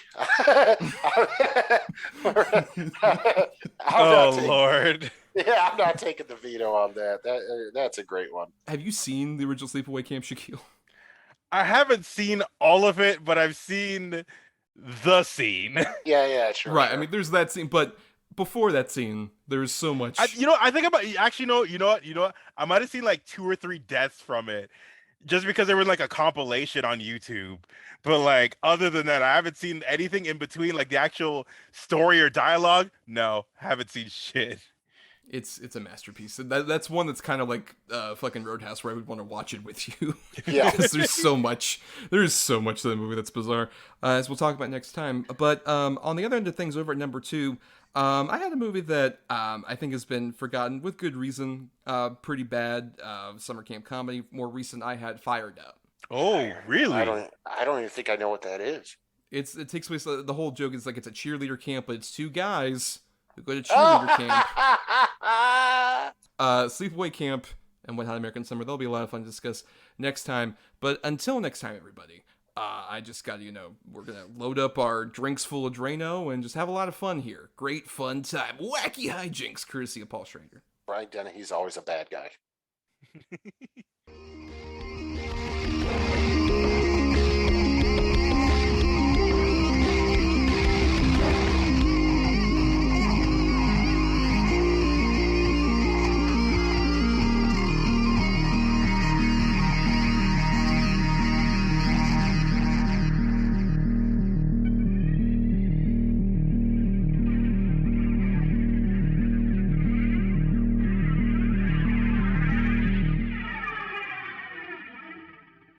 Lord. Yeah, I'm not taking the veto on that. That's a great one. Have you seen the original Sleepaway Camp, Shakyl? I haven't seen all of it, but I've seen the scene. Yeah, sure. Right, I mean, there's that scene, but before that scene, there's so much. I think about actually, you know what? I might have seen like 2 or 3 deaths from it, just because there was like a compilation on YouTube. But like, other than that, I haven't seen anything in between, like the actual story or dialogue. No, haven't seen shit. It's a masterpiece. That's one that's kind of like fucking Roadhouse, where I would want to watch it with you. Yeah, because there's so much to the movie that's bizarre, as we'll talk about next time. But on the other end of things, over at number 2, I had a movie that I think has been forgotten with good reason. Pretty bad summer camp comedy. More recent, I had Fired Up. Oh, really? I don't even think I know what that is. It takes place. The whole joke is like it's a cheerleader camp, but it's 2 guys who go to cheerleader camp. Sleepaway Camp and Wet Hot American Summer. That'll be a lot of fun to discuss next time. But until next time, everybody, I just got to, we're going to load up our drinks full of Drano and just have a lot of fun here. Great fun time. Wacky hijinks, courtesy of Paul Schrader. Brian Dennehy's always a bad guy.